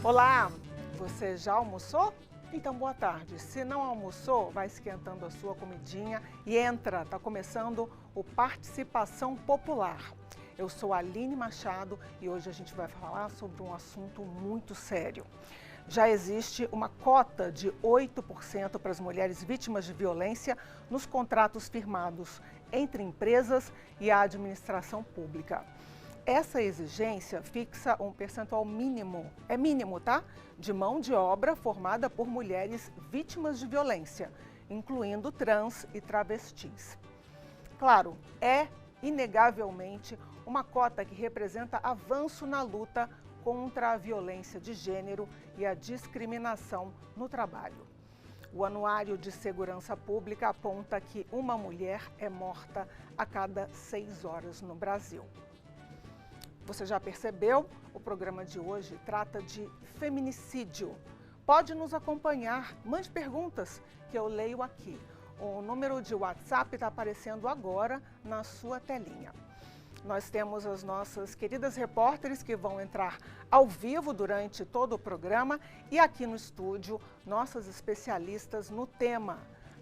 Olá, você já almoçou? Então boa tarde. Se não almoçou, vai esquentando a sua comidinha e entra, tá começando o Participação Popular. Eu sou a Aline Machado e hoje a gente vai falar sobre um assunto muito sério. Já existe uma cota de 8% para as mulheres vítimas de violência nos contratos firmados entre empresas e a administração pública. Essa exigência fixa um percentual mínimo, tá? De mão de obra formada por mulheres vítimas de violência, incluindo trans e travestis. Claro, é inegavelmente uma cota que representa avanço na luta contra a violência de gênero e a discriminação no trabalho. O Anuário de Segurança Pública aponta que uma mulher é morta a cada 6 horas no Brasil. Você já percebeu? O programa de hoje trata de feminicídio. Pode nos acompanhar, mande perguntas que eu leio aqui. O número de WhatsApp está aparecendo agora na sua telinha. Nós temos as nossas queridas repórteres que vão entrar ao vivo durante todo o programa e aqui no estúdio, nossas especialistas no tema.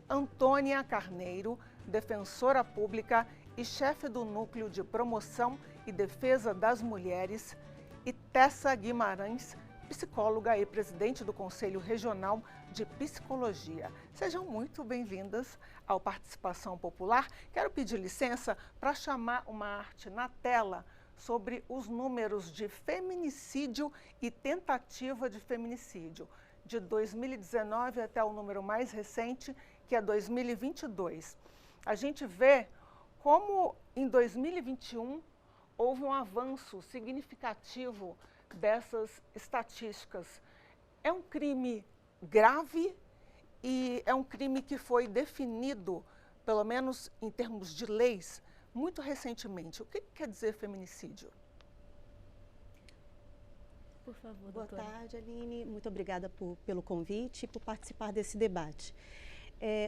Antônia Carneiro, defensora pública e chefe do Núcleo de Promoção e Defesa das Mulheres, e Tessa Guimarães, psicóloga e presidente do Conselho Regional de Psicologia. Sejam muito bem-vindas ao Participação Popular. Quero pedir licença para chamar uma arte na tela sobre os números de feminicídio e tentativa de feminicídio, de 2019 até o número mais recente, que é 2022. A gente vê como em 2021 houve um avanço significativo dessas estatísticas. É um crime grave e é um crime que foi definido, pelo menos em termos de leis, muito recentemente. O que quer dizer feminicídio? Por favor, Boa doutora. tarde, Aline. Muito obrigada pelo convite e por participar desse debate.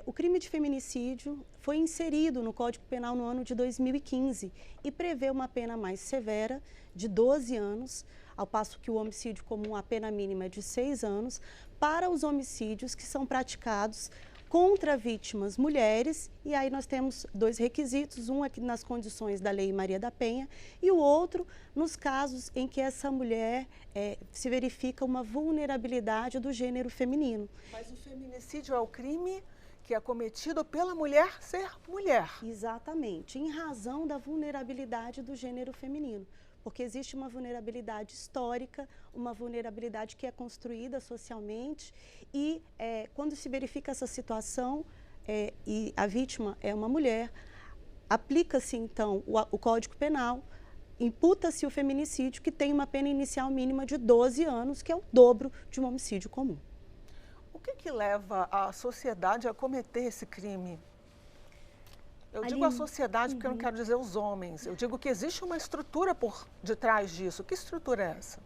O crime de feminicídio foi inserido no Código Penal no ano de 2015 e prevê uma pena mais severa de 12 anos, ao passo que o homicídio comum, a pena mínima é de 6 anos, para os homicídios que são praticados contra vítimas mulheres, e aí nós temos 2 requisitos, um aqui nas condições da Lei Maria da Penha e o outro nos casos em que essa mulher se verifica uma vulnerabilidade do gênero feminino. Mas o feminicídio é o crime que é cometido pela mulher ser mulher. Exatamente, em razão da vulnerabilidade do gênero feminino. Porque existe uma vulnerabilidade histórica, uma vulnerabilidade que é construída socialmente e quando se verifica essa situação e a vítima é uma mulher, aplica-se então o Código Penal, imputa-se o feminicídio que tem uma pena inicial mínima de 12 anos, que é o dobro de um homicídio comum. O que leva a sociedade a cometer esse crime? Eu digo a sociedade porque eu não quero dizer os homens. Eu digo que existe uma estrutura por detrás disso. Que estrutura é essa?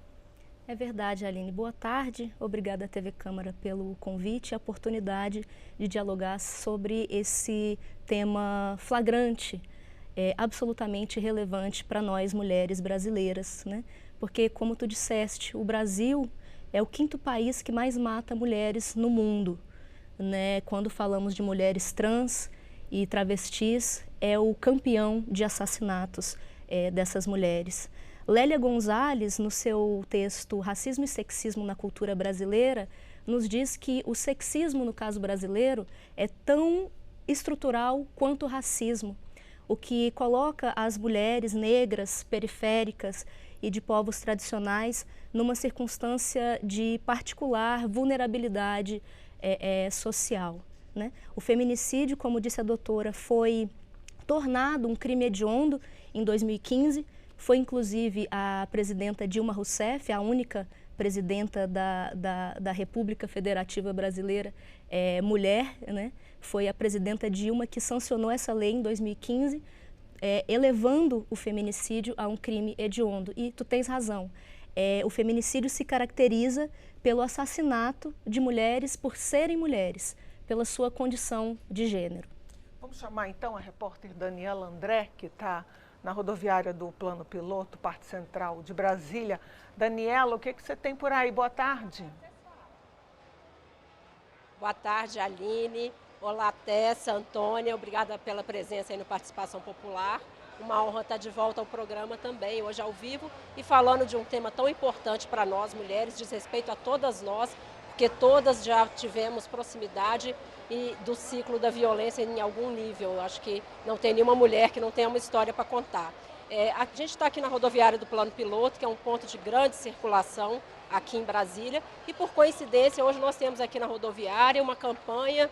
É verdade, Aline. Boa tarde. Obrigada à TV Câmara pelo convite e a oportunidade de dialogar sobre esse tema flagrante, absolutamente relevante para nós mulheres brasileiras, né? Porque, como tu disseste, o Brasil é o 5º país que mais mata mulheres no mundo, né? Quando falamos de mulheres trans e travestis, é o campeão de assassinatos dessas mulheres. Lélia Gonzalez, no seu texto Racismo e Sexismo na Cultura Brasileira, nos diz que o sexismo, no caso brasileiro, é tão estrutural quanto o racismo, o que coloca as mulheres negras, periféricas e de povos tradicionais numa circunstância de particular vulnerabilidade social, né? O feminicídio, como disse a doutora, foi tornado um crime hediondo em 2015. Foi inclusive a presidenta Dilma Rousseff, a única presidenta da República Federativa Brasileira mulher, né? Foi a presidenta Dilma que sancionou essa lei em 2015, elevando o feminicídio a um crime hediondo. E tu tens razão, o feminicídio se caracteriza pelo assassinato de mulheres por serem mulheres, pela sua condição de gênero. Vamos chamar então a repórter Daniela André, que está na rodoviária do Plano Piloto, parte central de Brasília. Daniela, o que você tem por aí? Boa tarde. Boa tarde, Aline. Olá, Tessa, Antônia. Obrigada pela presença aí no Participação Popular. Uma honra estar de volta ao programa também, hoje ao vivo, e falando de um tema tão importante para nós, mulheres, diz respeito a todas nós, porque todas já tivemos proximidade do ciclo da violência em algum nível. Eu acho que não tem nenhuma mulher que não tenha uma história para contar. A gente está aqui na rodoviária do Plano Piloto, que é um ponto de grande circulação aqui em Brasília, e por coincidência hoje nós temos aqui na rodoviária uma campanha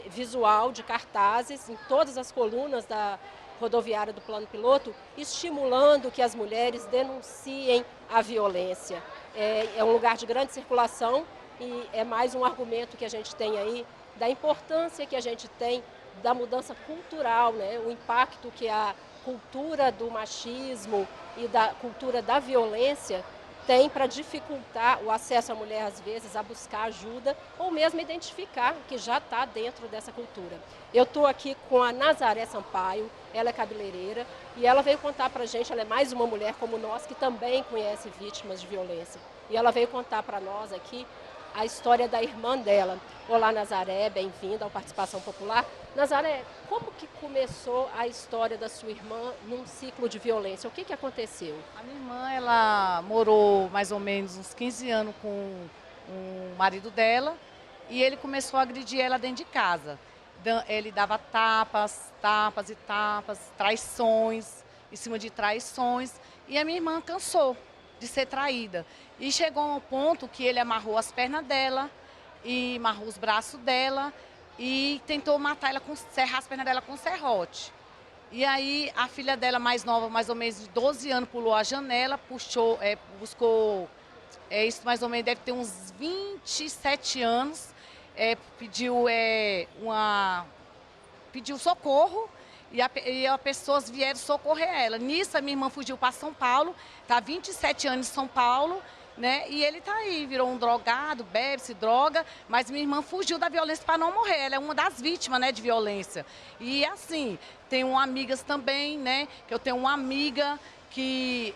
visual de cartazes em todas as colunas da rodoviária do Plano Piloto, estimulando que as mulheres denunciem a violência. É um lugar de grande circulação e é mais um argumento que a gente tem aí da importância que a gente tem da mudança cultural, né? O impacto que a cultura do machismo e da cultura da violência tem para dificultar o acesso à mulher, às vezes, a buscar ajuda ou mesmo identificar que já está dentro dessa cultura. Eu estou aqui com a Nazaré Sampaio, ela é cabeleireira e ela veio contar para a gente, ela é mais uma mulher como nós que também conhece vítimas de violência. E ela veio contar para nós aqui a história da irmã dela. Olá, Nazaré, bem-vinda ao Participação Popular. Nazaré, como que começou a história da sua irmã num ciclo de violência? O que aconteceu? A minha irmã, ela morou mais ou menos uns 15 anos com o marido dela e ele começou a agredir ela dentro de casa. Ele dava tapas, traições, em cima de traições, e a minha irmã cansou de ser traída. E chegou a um ponto que ele amarrou as pernas dela e amarrou os braços dela e tentou matar ela, serrar as pernas dela com serrote. E aí a filha dela mais nova, mais ou menos de 12 anos, pulou a janela, puxou, buscou, isso mais ou menos deve ter uns 27 anos, pediu socorro e as pessoas vieram socorrer ela. Nisso a minha irmã fugiu para São Paulo, está há 27 anos em São Paulo, né? E ele está aí, virou um drogado, bebe, se droga, mas minha irmã fugiu da violência para não morrer. Ela é uma das vítimas, né, de violência. E assim, tenho amigas também, né? Que eu tenho uma amiga que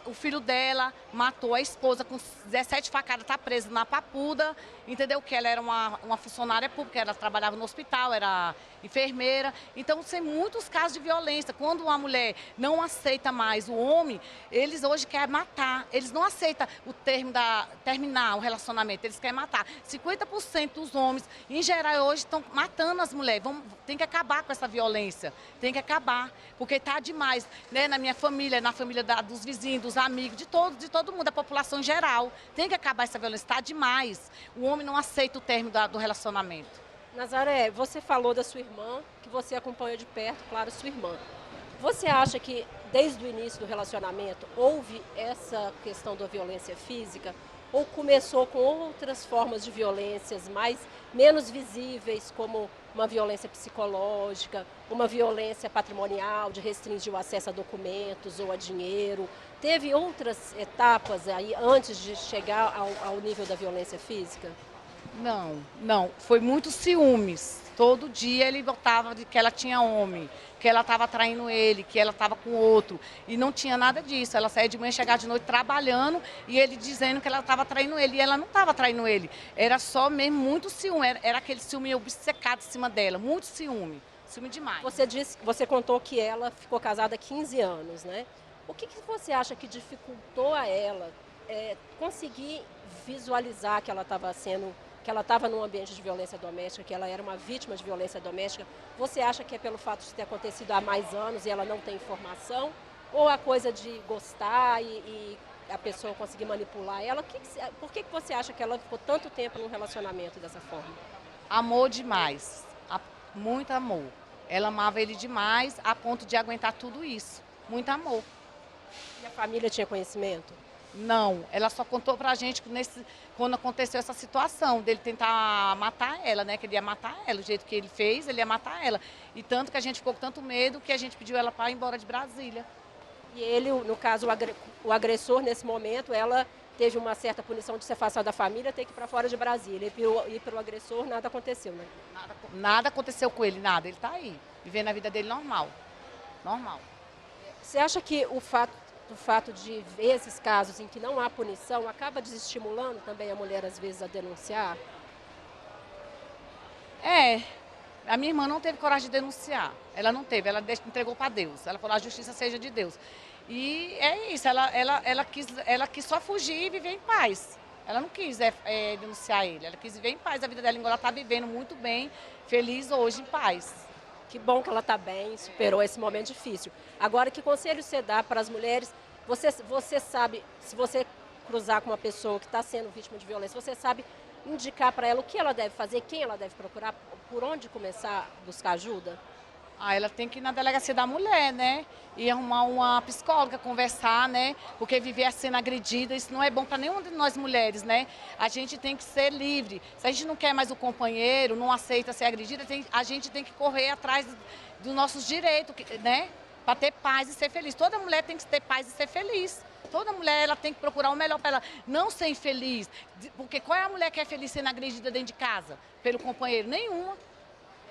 o filho dela matou a esposa com 17 facadas, está presa na Papuda, entendeu? Que ela era uma funcionária pública, ela trabalhava no hospital, era enfermeira. Então, tem muitos casos de violência. Quando uma mulher não aceita mais o homem, eles hoje querem matar. Eles não aceitam o termo terminar o relacionamento, eles querem matar. 50% dos homens, em geral, hoje estão matando as mulheres. Tem que acabar com essa violência, tem que acabar, porque está demais, né? Na minha família, na família dos vizinhos, dos amigos, de todo mundo, da população em geral. Tem que acabar essa violência, está demais. O homem não aceita o término do relacionamento. Nazaré, você falou da sua irmã, que você acompanhou de perto, claro, sua irmã. Você acha que desde o início do relacionamento houve essa questão da violência física ou começou com outras formas de violências menos visíveis, como uma violência psicológica, uma violência patrimonial, de restringir o acesso a documentos ou a dinheiro? Teve outras etapas aí antes de chegar ao nível da violência física? Não. Foi muito ciúmes. Todo dia ele botava de que ela tinha homem, que ela estava traindo ele, que ela estava com outro. E não tinha nada disso. Ela saía de manhã, chegava de noite trabalhando e ele dizendo que ela estava traindo ele. E ela não estava traindo ele. Era só mesmo muito ciúme. Era aquele ciúme obcecado em cima dela. Muito ciúme. Ciúme demais. Você contou que ela ficou casada há 15 anos, né? O que você acha que dificultou a ela conseguir visualizar que ela estava num ambiente de violência doméstica, que ela era uma vítima de violência doméstica? Você acha que é pelo fato de ter acontecido há mais anos e ela não tem informação? Ou a coisa de gostar e a pessoa conseguir manipular ela? Por que você acha que ela ficou tanto tempo num relacionamento dessa forma? Amor demais, muito amor. Ela amava ele demais a ponto de aguentar tudo isso. Muito amor. E a família tinha conhecimento? Não, ela só contou pra gente quando aconteceu essa situação dele tentar matar ela, né? Que ele ia matar ela, o jeito que ele fez, ele ia matar ela. E tanto que a gente ficou com tanto medo que a gente pediu ela para ir embora de Brasília. E ele, no caso, o agressor, nesse momento, ela teve uma certa punição de se afastar da família, ter que ir para fora de Brasília. E para o agressor, nada aconteceu, né? Nada aconteceu com ele, nada. Ele tá aí, vivendo a vida dele normal. Normal. Você acha que o fato de ver esses casos em que não há punição acaba desestimulando também a mulher, às vezes, a denunciar? A minha irmã não teve coragem de denunciar. Ela não teve, ela entregou para Deus. Ela falou, a justiça seja de Deus. E é isso, ela quis só fugir e viver em paz. Ela não quis denunciar ele, ela quis viver em paz. A vida dela, ela está vivendo muito bem, feliz hoje, em paz. Que bom que ela está bem, superou esse momento difícil. Agora, que conselho você dá para as mulheres? Você sabe, se você cruzar com uma pessoa que está sendo vítima de violência, você sabe indicar para ela o que ela deve fazer, quem ela deve procurar, por onde começar a buscar ajuda? Ela tem que ir na delegacia da mulher, né? E arrumar uma psicóloga, conversar, né? Porque viver sendo agredida, isso não é bom para nenhuma de nós mulheres, né? A gente tem que ser livre. Se a gente não quer mais o companheiro, não aceita ser agredida, a gente tem que correr atrás dos nossos direitos, né? Para ter paz e ser feliz. Toda mulher tem que ter paz e ser feliz. Toda mulher, ela tem que procurar o melhor para ela, não ser infeliz. Porque qual é a mulher que é feliz sendo agredida dentro de casa? Pelo companheiro? Nenhuma.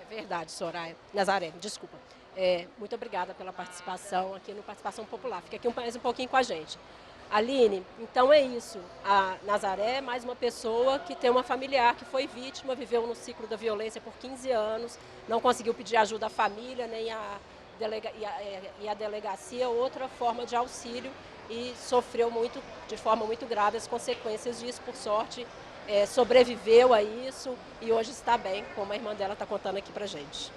É verdade, Soraya. Nazaré, desculpa. Muito obrigada pela participação aqui no Participação Popular. Fica aqui mais um pouquinho com a gente. Aline, então é isso. A Nazaré é mais uma pessoa que tem uma familiar que foi vítima, viveu no ciclo da violência por 15 anos, não conseguiu pedir ajuda à família, nem a delegacia, outra forma de auxílio, e sofreu de forma muito grave as consequências disso. Por sorte, sobreviveu a isso e hoje está bem, como a irmã dela está contando aqui pra gente.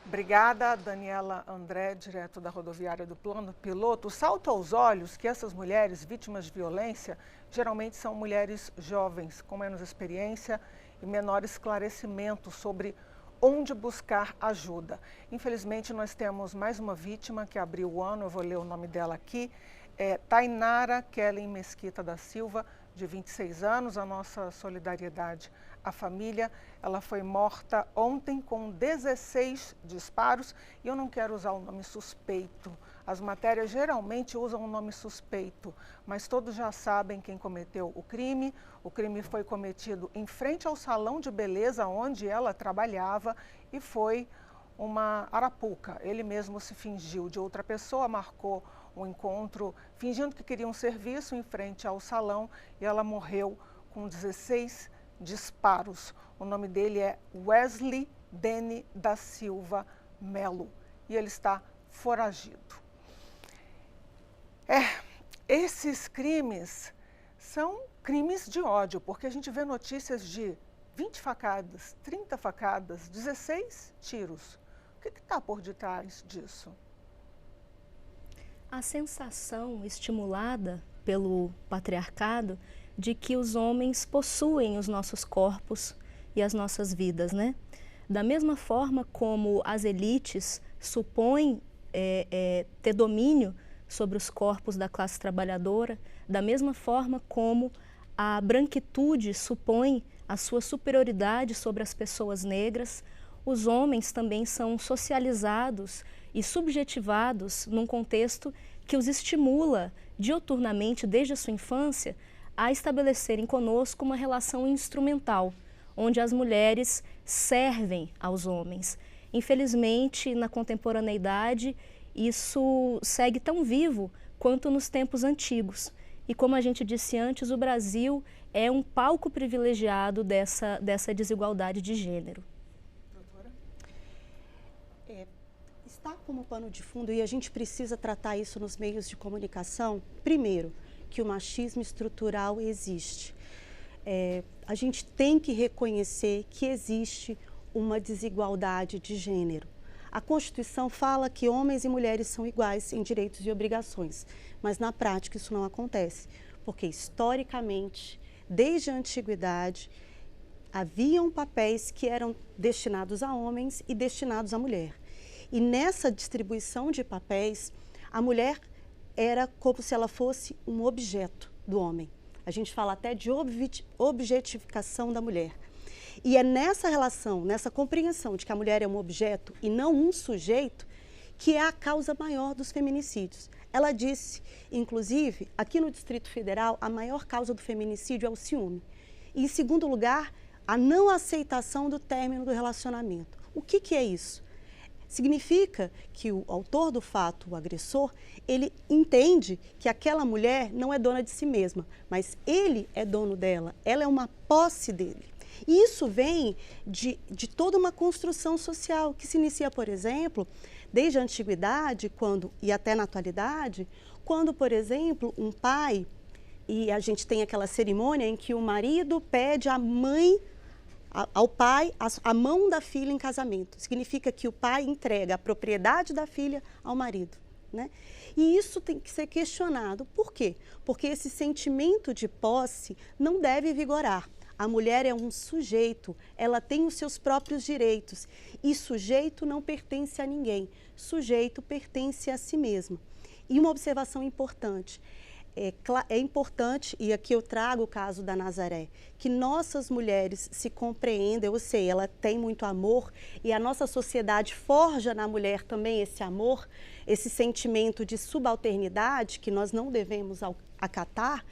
Obrigada, Daniela André, direto da rodoviária do Plano Piloto. Salta aos olhos que essas mulheres vítimas de violência geralmente são mulheres jovens, com menos experiência e menor esclarecimento sobre onde buscar ajuda. Infelizmente, nós temos mais uma vítima que abriu o ano, eu vou ler o nome dela aqui, Tainara Kellen Mesquita da Silva, de 26 anos, a nossa solidariedade à família. Ela foi morta ontem com 16 disparos e eu não quero usar o nome suspeito. As matérias geralmente usam o nome suspeito, mas todos já sabem quem cometeu o crime. O crime foi cometido em frente ao salão de beleza onde ela trabalhava e foi uma arapuca. Ele mesmo se fingiu de outra pessoa, marcou um encontro fingindo que queria um serviço em frente ao salão e ela morreu com 16 disparos. O nome dele é Wesley Dene da Silva Melo e ele está foragido. Esses crimes são crimes de ódio, porque a gente vê notícias de 20 facadas, 30 facadas, 16 tiros. O que está por detrás disso? A sensação estimulada pelo patriarcado de que os homens possuem os nossos corpos e as nossas vidas, né? Da mesma forma como as elites supõem ter domínio sobre os corpos da classe trabalhadora, da mesma forma como a branquitude supõe a sua superioridade sobre as pessoas negras, os homens também são socializados e subjetivados num contexto que os estimula diuturnamente, desde a sua infância, a estabelecerem conosco uma relação instrumental, onde as mulheres servem aos homens. Infelizmente, na contemporaneidade, isso segue tão vivo quanto nos tempos antigos. E como a gente disse antes, o Brasil é um palco privilegiado dessa desigualdade de gênero. Está como pano de fundo, e a gente precisa tratar isso nos meios de comunicação, primeiro, que o machismo estrutural existe. A gente tem que reconhecer que existe uma desigualdade de gênero. A Constituição fala que homens e mulheres são iguais em direitos e obrigações, mas na prática isso não acontece, porque historicamente, desde a antiguidade, haviam papéis que eram destinados a homens e destinados à mulher. E nessa distribuição de papéis, a mulher era como se ela fosse um objeto do homem. A gente fala até de objetificação da mulher. E é nessa relação, nessa compreensão de que a mulher é um objeto e não um sujeito, que é a causa maior dos feminicídios. Ela disse, inclusive, aqui no Distrito Federal, a maior causa do feminicídio é o ciúme. E, em segundo lugar, a não aceitação do término do relacionamento. O que é isso? Significa que o autor do fato, o agressor, ele entende que aquela mulher não é dona de si mesma, mas ele é dono dela, ela é uma posse dele. E isso vem de toda uma construção social que se inicia, por exemplo, desde a antiguidade e até na atualidade, quando, por exemplo, um pai, e a gente tem aquela cerimônia em que o marido pede ao pai a mão da filha em casamento. Significa que o pai entrega a propriedade da filha ao marido, né? E isso tem que ser questionado. Por quê? Porque esse sentimento de posse não deve vigorar. A mulher é um sujeito, ela tem os seus próprios direitos. E sujeito não pertence a ninguém, sujeito pertence a si mesmo. E uma observação importante. É importante, e aqui eu trago o caso da Nazaré, que nossas mulheres se compreendem, ou seja, ela tem muito amor e a nossa sociedade forja na mulher também esse amor, esse sentimento de subalternidade que nós não devemos acatar,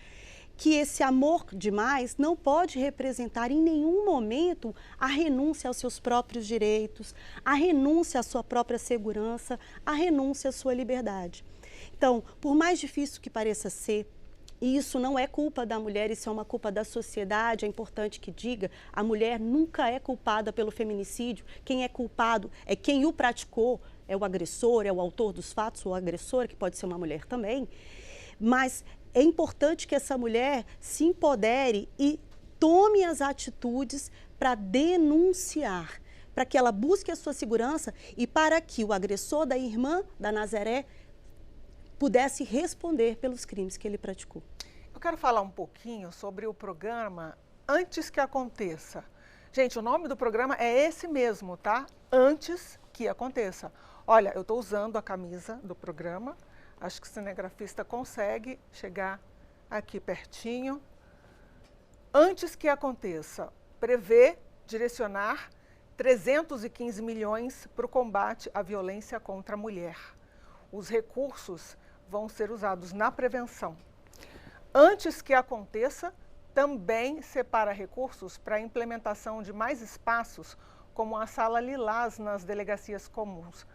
que esse amor demais não pode representar em nenhum momento a renúncia aos seus próprios direitos, a renúncia à sua própria segurança, a renúncia à sua liberdade. Então, por mais difícil que pareça ser, e isso não é culpa da mulher, isso é uma culpa da sociedade, é importante que diga, a mulher nunca é culpada pelo feminicídio, quem é culpado é quem o praticou, é o agressor, é o autor dos fatos, ou a agressora, que pode ser uma mulher também, mas é importante que essa mulher se empodere e tome as atitudes para denunciar, para que ela busque a sua segurança e para que o agressor da irmã da Nazaré pudesse responder pelos crimes que ele praticou. Eu quero falar um pouquinho sobre o programa Antes que Aconteça. Gente, o nome do programa é esse mesmo, tá? Antes que Aconteça. Olha, eu estou usando a camisa do programa, acho que o cinegrafista consegue chegar aqui pertinho. Antes que Aconteça, prevê direcionar 315 milhões para o combate à violência contra a mulher. Os recursos vão ser usados na prevenção. Antes que Aconteça, também separa recursos para a implementação de mais espaços, como a Sala Lilás nas delegacias comuns,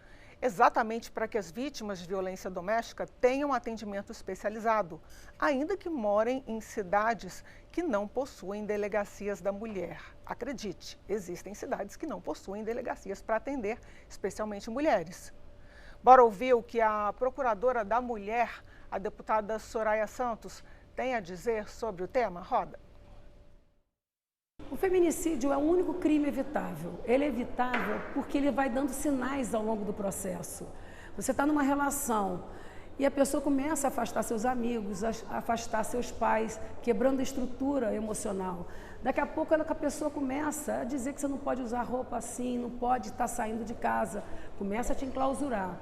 exatamente para que as vítimas de violência doméstica tenham atendimento especializado, ainda que morem em cidades que não possuem delegacias da mulher. Acredite, existem cidades que não possuem delegacias para atender, especialmente mulheres. Bora ouvir o que a Procuradora da Mulher, a deputada Soraya Santos, tem a dizer sobre o tema? Roda. O feminicídio é o único crime evitável. Ele é evitável porque ele vai dando sinais ao longo do processo. Você está numa relação e a pessoa começa a afastar seus amigos, a afastar seus pais, quebrando a estrutura emocional. Daqui a pouco a pessoa começa a dizer que você não pode usar roupa assim, não pode estar saindo de casa, começa a te enclausurar.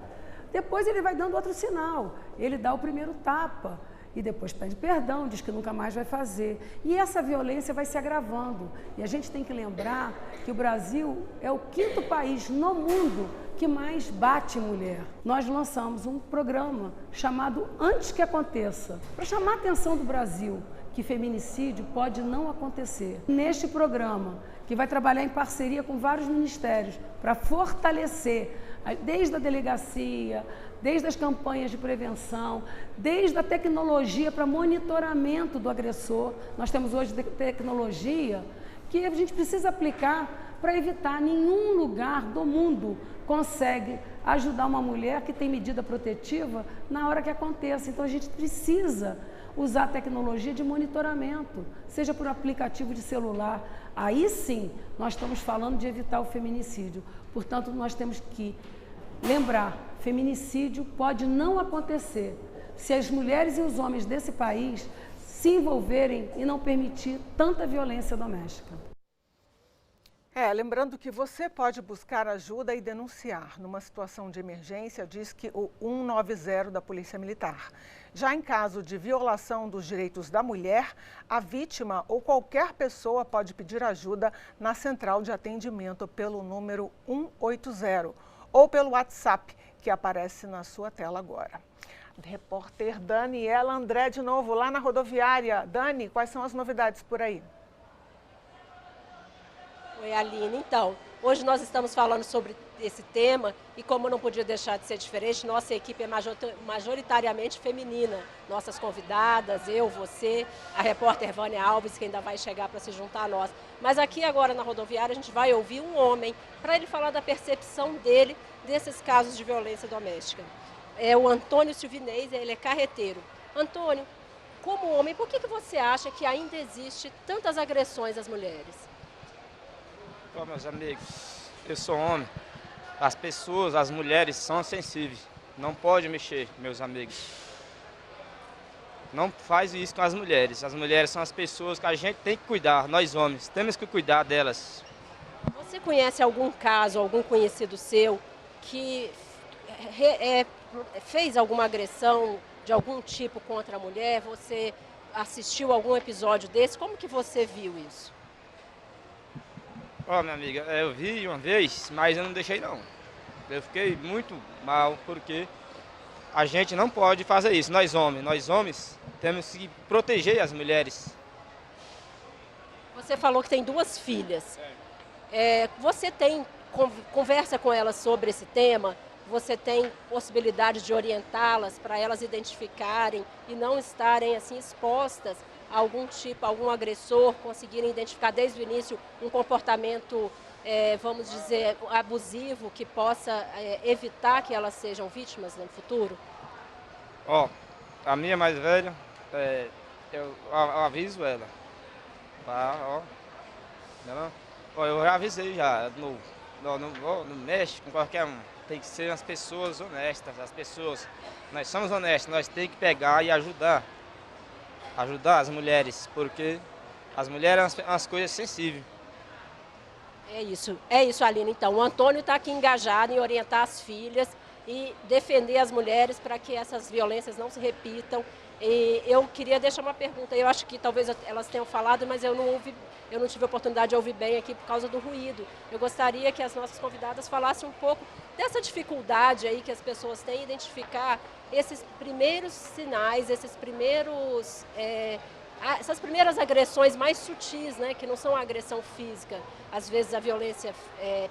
Depois ele vai dando outro sinal, ele dá o primeiro tapa e depois pede perdão, diz que nunca mais vai fazer. E essa violência vai se agravando. E a gente tem que lembrar que o Brasil é o 5º país no mundo que mais bate mulher. Nós lançamos um programa chamado Antes que Aconteça, para chamar a atenção do Brasil que feminicídio pode não acontecer. Neste programa, que vai trabalhar em parceria com vários ministérios para fortalecer, desde a delegacia, desde as campanhas de prevenção, desde a tecnologia para monitoramento do agressor. Nós temos hoje tecnologia que a gente precisa aplicar para evitar. Nenhum lugar do mundo consegue ajudar uma mulher que tem medida protetiva na hora que aconteça. Então a gente precisa usar a tecnologia de monitoramento, seja por aplicativo de celular. Aí sim, nós estamos falando de evitar o feminicídio. Portanto, nós temos que lembrar, feminicídio pode não acontecer se as mulheres e os homens desse país se envolverem e não permitir tanta violência doméstica. Lembrando que você pode buscar ajuda e denunciar. Numa situação de emergência, diz que o 190 da Polícia Militar. Já em caso de violação dos direitos da mulher, a vítima ou qualquer pessoa pode pedir ajuda na central de atendimento pelo número 180 ou pelo WhatsApp, que aparece na sua tela agora. Repórter Daniela André de novo, lá na rodoviária. Dani, quais são as novidades por aí? Oi, Aline. Então, hoje nós estamos falando sobre esse tema e como não podia deixar de ser diferente, nossa equipe é majoritariamente feminina. Nossas convidadas, eu, você, a repórter Vânia Alves, que ainda vai chegar para se juntar a nós. Mas aqui agora na rodoviária a gente vai ouvir um homem para ele falar da percepção dele desses casos de violência doméstica. É o Antônio Silvinez, ele é carreteiro. Antônio, como homem, por que você acha que ainda existe tantas agressões às mulheres? Bom, meus amigos, eu sou homem. As pessoas, as mulheres são sensíveis. Não pode mexer, meus amigos. Não faz isso com as mulheres. As mulheres são as pessoas que a gente tem que cuidar. Nós homens temos que cuidar delas. Você conhece algum caso, algum conhecido seu que fez alguma agressão de algum tipo contra a mulher? Você assistiu algum episódio desse? Como que você viu isso? Ó, minha amiga, eu vi uma vez, mas eu não deixei não. Eu fiquei muito mal, porque a gente não pode fazer isso. Nós homens temos que proteger as mulheres. Você falou que tem 2 filhas. Você conversa com elas sobre esse tema? Você tem possibilidade de orientá-las para elas identificarem e não estarem assim expostas a algum agressor, conseguirem identificar desde o início um comportamento, vamos dizer, abusivo que possa evitar que elas sejam vítimas no futuro? Ó, a minha mais velha, eu aviso ela. Eu já avisei já, não mexe com qualquer um. Tem que ser as pessoas honestas, nós somos honestos, nós temos que pegar e ajudar as mulheres, porque as mulheres são as coisas sensíveis. É isso, Aline. Então, o Antônio está aqui engajado em orientar as filhas e defender as mulheres para que essas violências não se repitam. E eu queria deixar uma pergunta, eu acho que talvez elas tenham falado, mas eu não tive a oportunidade de ouvir bem aqui por causa do ruído. Eu gostaria que as nossas convidadas falassem um pouco dessa dificuldade aí que as pessoas têm em identificar esses primeiros sinais, essas primeiras agressões mais sutis, né, que não são a agressão física, às vezes a violência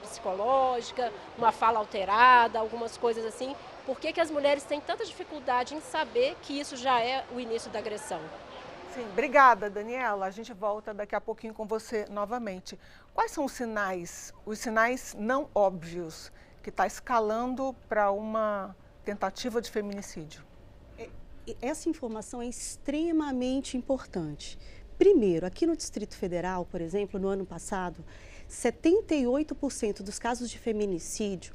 psicológica, uma fala alterada, algumas coisas assim. Por que as mulheres têm tanta dificuldade em saber que isso já é o início da agressão? Sim, obrigada, Daniela. A gente volta daqui a pouquinho com você novamente. Quais são os sinais não óbvios que está escalando para uma tentativa de feminicídio? Essa informação é extremamente importante. Primeiro, aqui no Distrito Federal, por exemplo, no ano passado, 78% dos casos de feminicídio,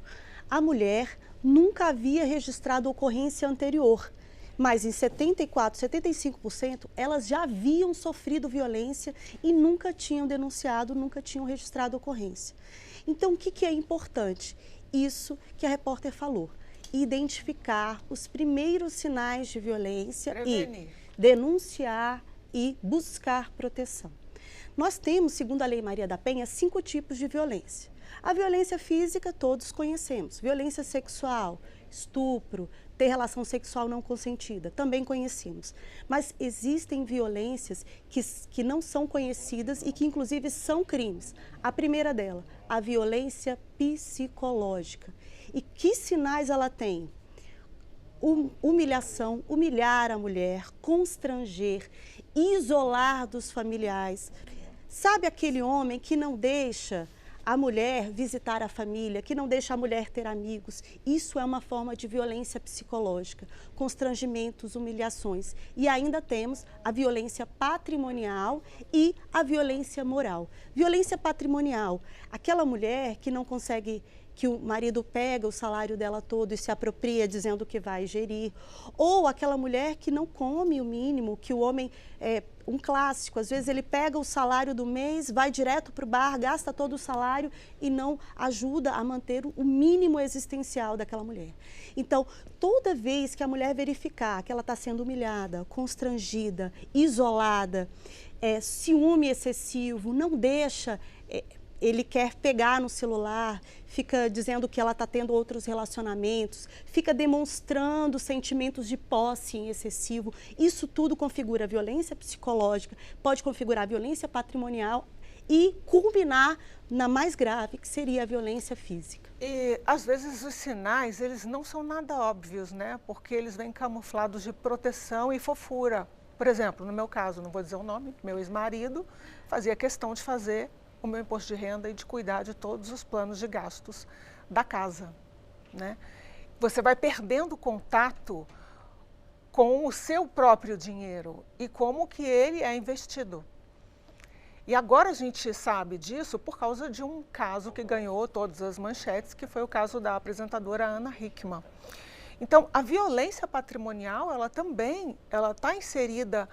a mulher nunca havia registrado ocorrência anterior, mas em 75%, elas já haviam sofrido violência e nunca tinham denunciado, nunca tinham registrado ocorrência. Então, o que é importante? Isso que a repórter falou, identificar os primeiros sinais de violência e denunciar e buscar proteção. Nós temos, segundo a Lei Maria da Penha, 5 tipos de violência. A violência física, todos conhecemos. Violência sexual, estupro, ter relação sexual não consentida, também conhecemos. Mas existem violências que não são conhecidas e que, inclusive, são crimes. A primeira dela, a violência psicológica. E que sinais ela tem? Humilhação, humilhar a mulher, constranger, isolar dos familiares. Sabe aquele homem que não deixa a mulher visitar a família, que não deixa a mulher ter amigos? Isso é uma forma de violência psicológica, constrangimentos, humilhações. E ainda temos a violência patrimonial e a violência moral. Violência patrimonial, aquela mulher que não consegue, que o marido pega o salário dela todo e se apropria dizendo que vai gerir, ou aquela mulher que não come o mínimo, que o homem, um clássico, às vezes ele pega o salário do mês, vai direto para o bar, gasta todo o salário e não ajuda a manter o mínimo existencial daquela mulher. Então, toda vez que a mulher verificar que ela está sendo humilhada, constrangida, isolada, ciúme excessivo, não deixa... ele quer pegar no celular, fica dizendo que ela está tendo outros relacionamentos, fica demonstrando sentimentos de posse em excessivo. Isso tudo configura violência psicológica, pode configurar violência patrimonial e culminar na mais grave, que seria a violência física. E, às vezes, os sinais, eles não são nada óbvios, né? Porque eles vêm camuflados de proteção e fofura. Por exemplo, no meu caso, não vou dizer o nome, meu ex-marido fazia questão de fazer o meu imposto de renda e de cuidar de todos os planos de gastos da casa, né? Você vai perdendo contato com o seu próprio dinheiro e como que ele é investido. E agora a gente sabe disso por causa de um caso que ganhou todas as manchetes, que foi o caso da apresentadora Ana Hickman. Então, a violência patrimonial, ela também está inserida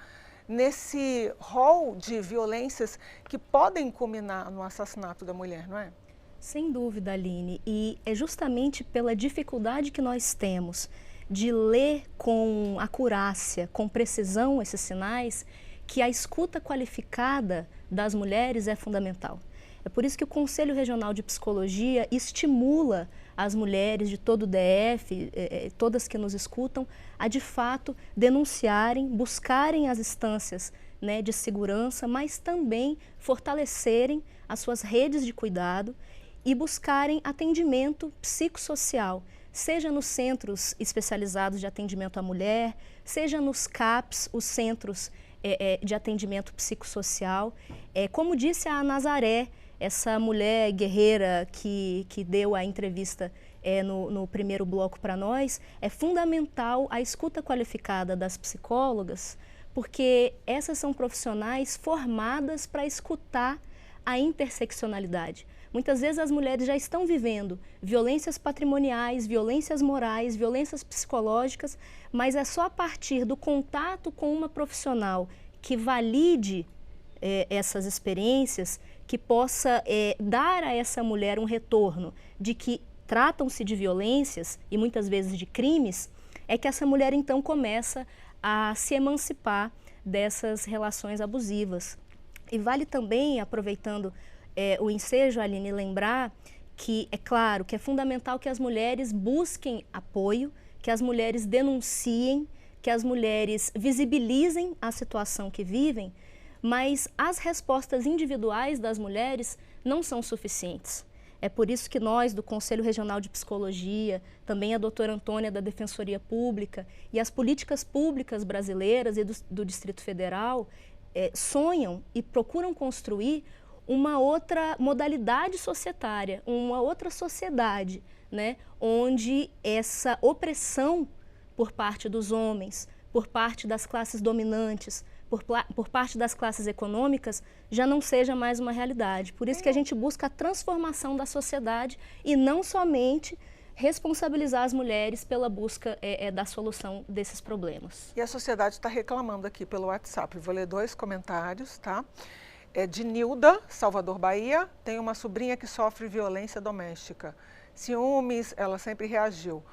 nesse rol de violências que podem culminar no assassinato da mulher, não é? Sem dúvida, Aline. E é justamente pela dificuldade que nós temos de ler com acurácia, com precisão esses sinais, que a escuta qualificada das mulheres é fundamental. É por isso que o Conselho Regional de Psicologia estimula as mulheres de todo o DF, todas que nos escutam, a de fato denunciarem, buscarem as instâncias, né, de segurança, mas também fortalecerem as suas redes de cuidado e buscarem atendimento psicossocial, seja nos centros especializados de atendimento à mulher, seja nos CAPs, os centros de atendimento psicossocial. Como disse a Nazaré, essa mulher guerreira que deu a entrevista no primeiro bloco para nós, é fundamental a escuta qualificada das psicólogas, porque essas são profissionais formadas para escutar a interseccionalidade. Muitas vezes as mulheres já estão vivendo violências patrimoniais, violências morais, violências psicológicas, mas é só a partir do contato com uma profissional que valide essas experiências, que possa dar a essa mulher um retorno de que tratam-se de violências e muitas vezes de crimes, é que essa mulher então começa a se emancipar dessas relações abusivas. E vale também, aproveitando o ensejo, Aline, lembrar que é claro que é fundamental que as mulheres busquem apoio, que as mulheres denunciem, que as mulheres visibilizem a situação que vivem, mas as respostas individuais das mulheres não são suficientes. É por isso que nós, do Conselho Regional de Psicologia, também a doutora Antônia da Defensoria Pública e as políticas públicas brasileiras e do Distrito Federal sonham e procuram construir uma outra modalidade societária, uma outra sociedade, né, onde essa opressão por parte dos homens, por parte das classes dominantes, por parte das classes econômicas, já não seja mais uma realidade. Por isso que a gente busca a transformação da sociedade e não somente responsabilizar as mulheres pela busca da solução desses problemas. E a sociedade está reclamando aqui pelo WhatsApp. Vou ler 2 comentários, tá? De Nilda, Salvador, Bahia. Tem uma sobrinha que sofre violência doméstica. Ciúmes, ela sempre reagiu.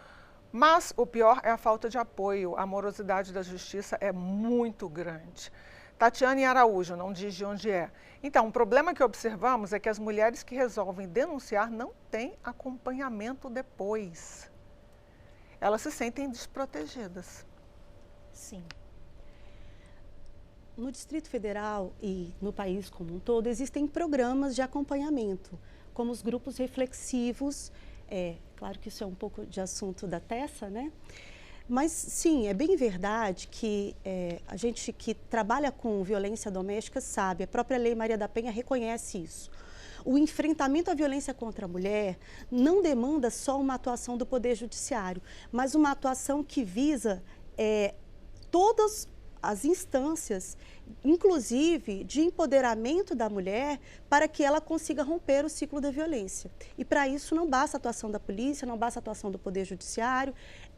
Mas o pior é a falta de apoio. A morosidade da justiça é muito grande. Tatiane Araújo, não diz de onde é. Então, o problema que observamos é que as mulheres que resolvem denunciar não têm acompanhamento depois. Elas se sentem desprotegidas. Sim. No Distrito Federal e no país como um todo, existem programas de acompanhamento, como os grupos reflexivos. Claro que isso é um pouco de assunto da Tessa, né? Mas, sim, é bem verdade que a gente que trabalha com violência doméstica sabe, a própria Lei Maria da Penha reconhece isso. O enfrentamento à violência contra a mulher não demanda só uma atuação do Poder Judiciário, mas uma atuação que visa todas as instâncias, inclusive de empoderamento da mulher, para que ela consiga romper o ciclo da violência. E para isso não basta a atuação da polícia, não basta a atuação do Poder Judiciário.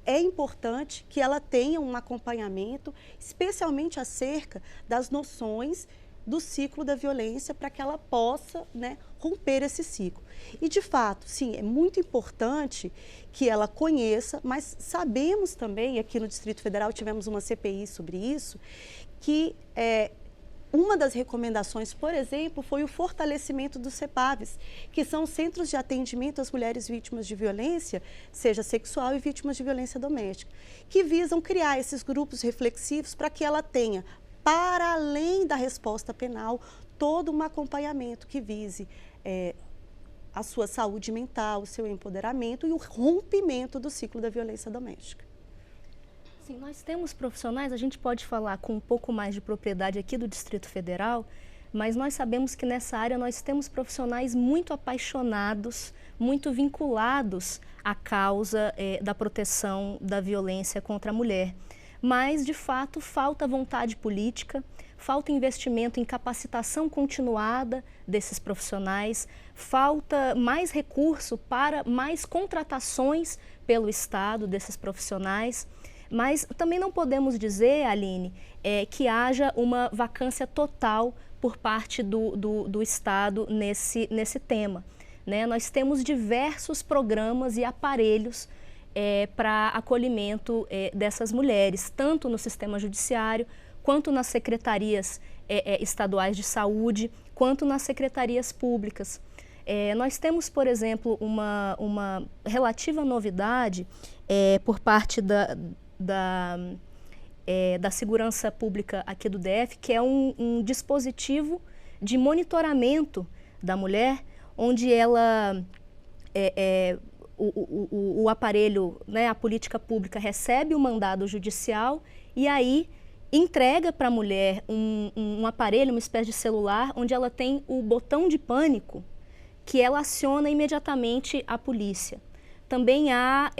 É importante que ela tenha um acompanhamento, especialmente acerca das noções do ciclo da violência, para que ela possa, né, romper esse ciclo. E, de fato, sim, é muito importante que ela conheça, mas sabemos também, aqui no Distrito Federal tivemos uma CPI sobre isso, que uma das recomendações, por exemplo, foi o fortalecimento dos CEPAVs, que são centros de atendimento às mulheres vítimas de violência, seja sexual e vítimas de violência doméstica, que visam criar esses grupos reflexivos para que ela tenha para além da resposta penal, todo um acompanhamento que vise a sua saúde mental, o seu empoderamento e o rompimento do ciclo da violência doméstica. Sim, nós temos profissionais, a gente pode falar com um pouco mais de propriedade aqui do Distrito Federal, mas nós sabemos que nessa área nós temos profissionais muito apaixonados, muito vinculados à causa da proteção da violência contra a mulher. Mas, de fato, falta vontade política, falta investimento em capacitação continuada desses profissionais, falta mais recurso para mais contratações pelo Estado desses profissionais. Mas também não podemos dizer, Aline, que haja uma vacância total por parte do Estado nesse tema, né? Nós temos diversos programas e aparelhos para acolhimento dessas mulheres, tanto no sistema judiciário, quanto nas secretarias estaduais de saúde, quanto nas secretarias públicas. Nós temos, por exemplo, uma relativa novidade por parte da segurança pública aqui do DF, que é um dispositivo de monitoramento da mulher, onde ela, o aparelho, né, a política pública recebe o mandado judicial e aí entrega para a mulher um aparelho, uma espécie de celular, onde ela tem o botão de pânico que ela aciona imediatamente a polícia. Também há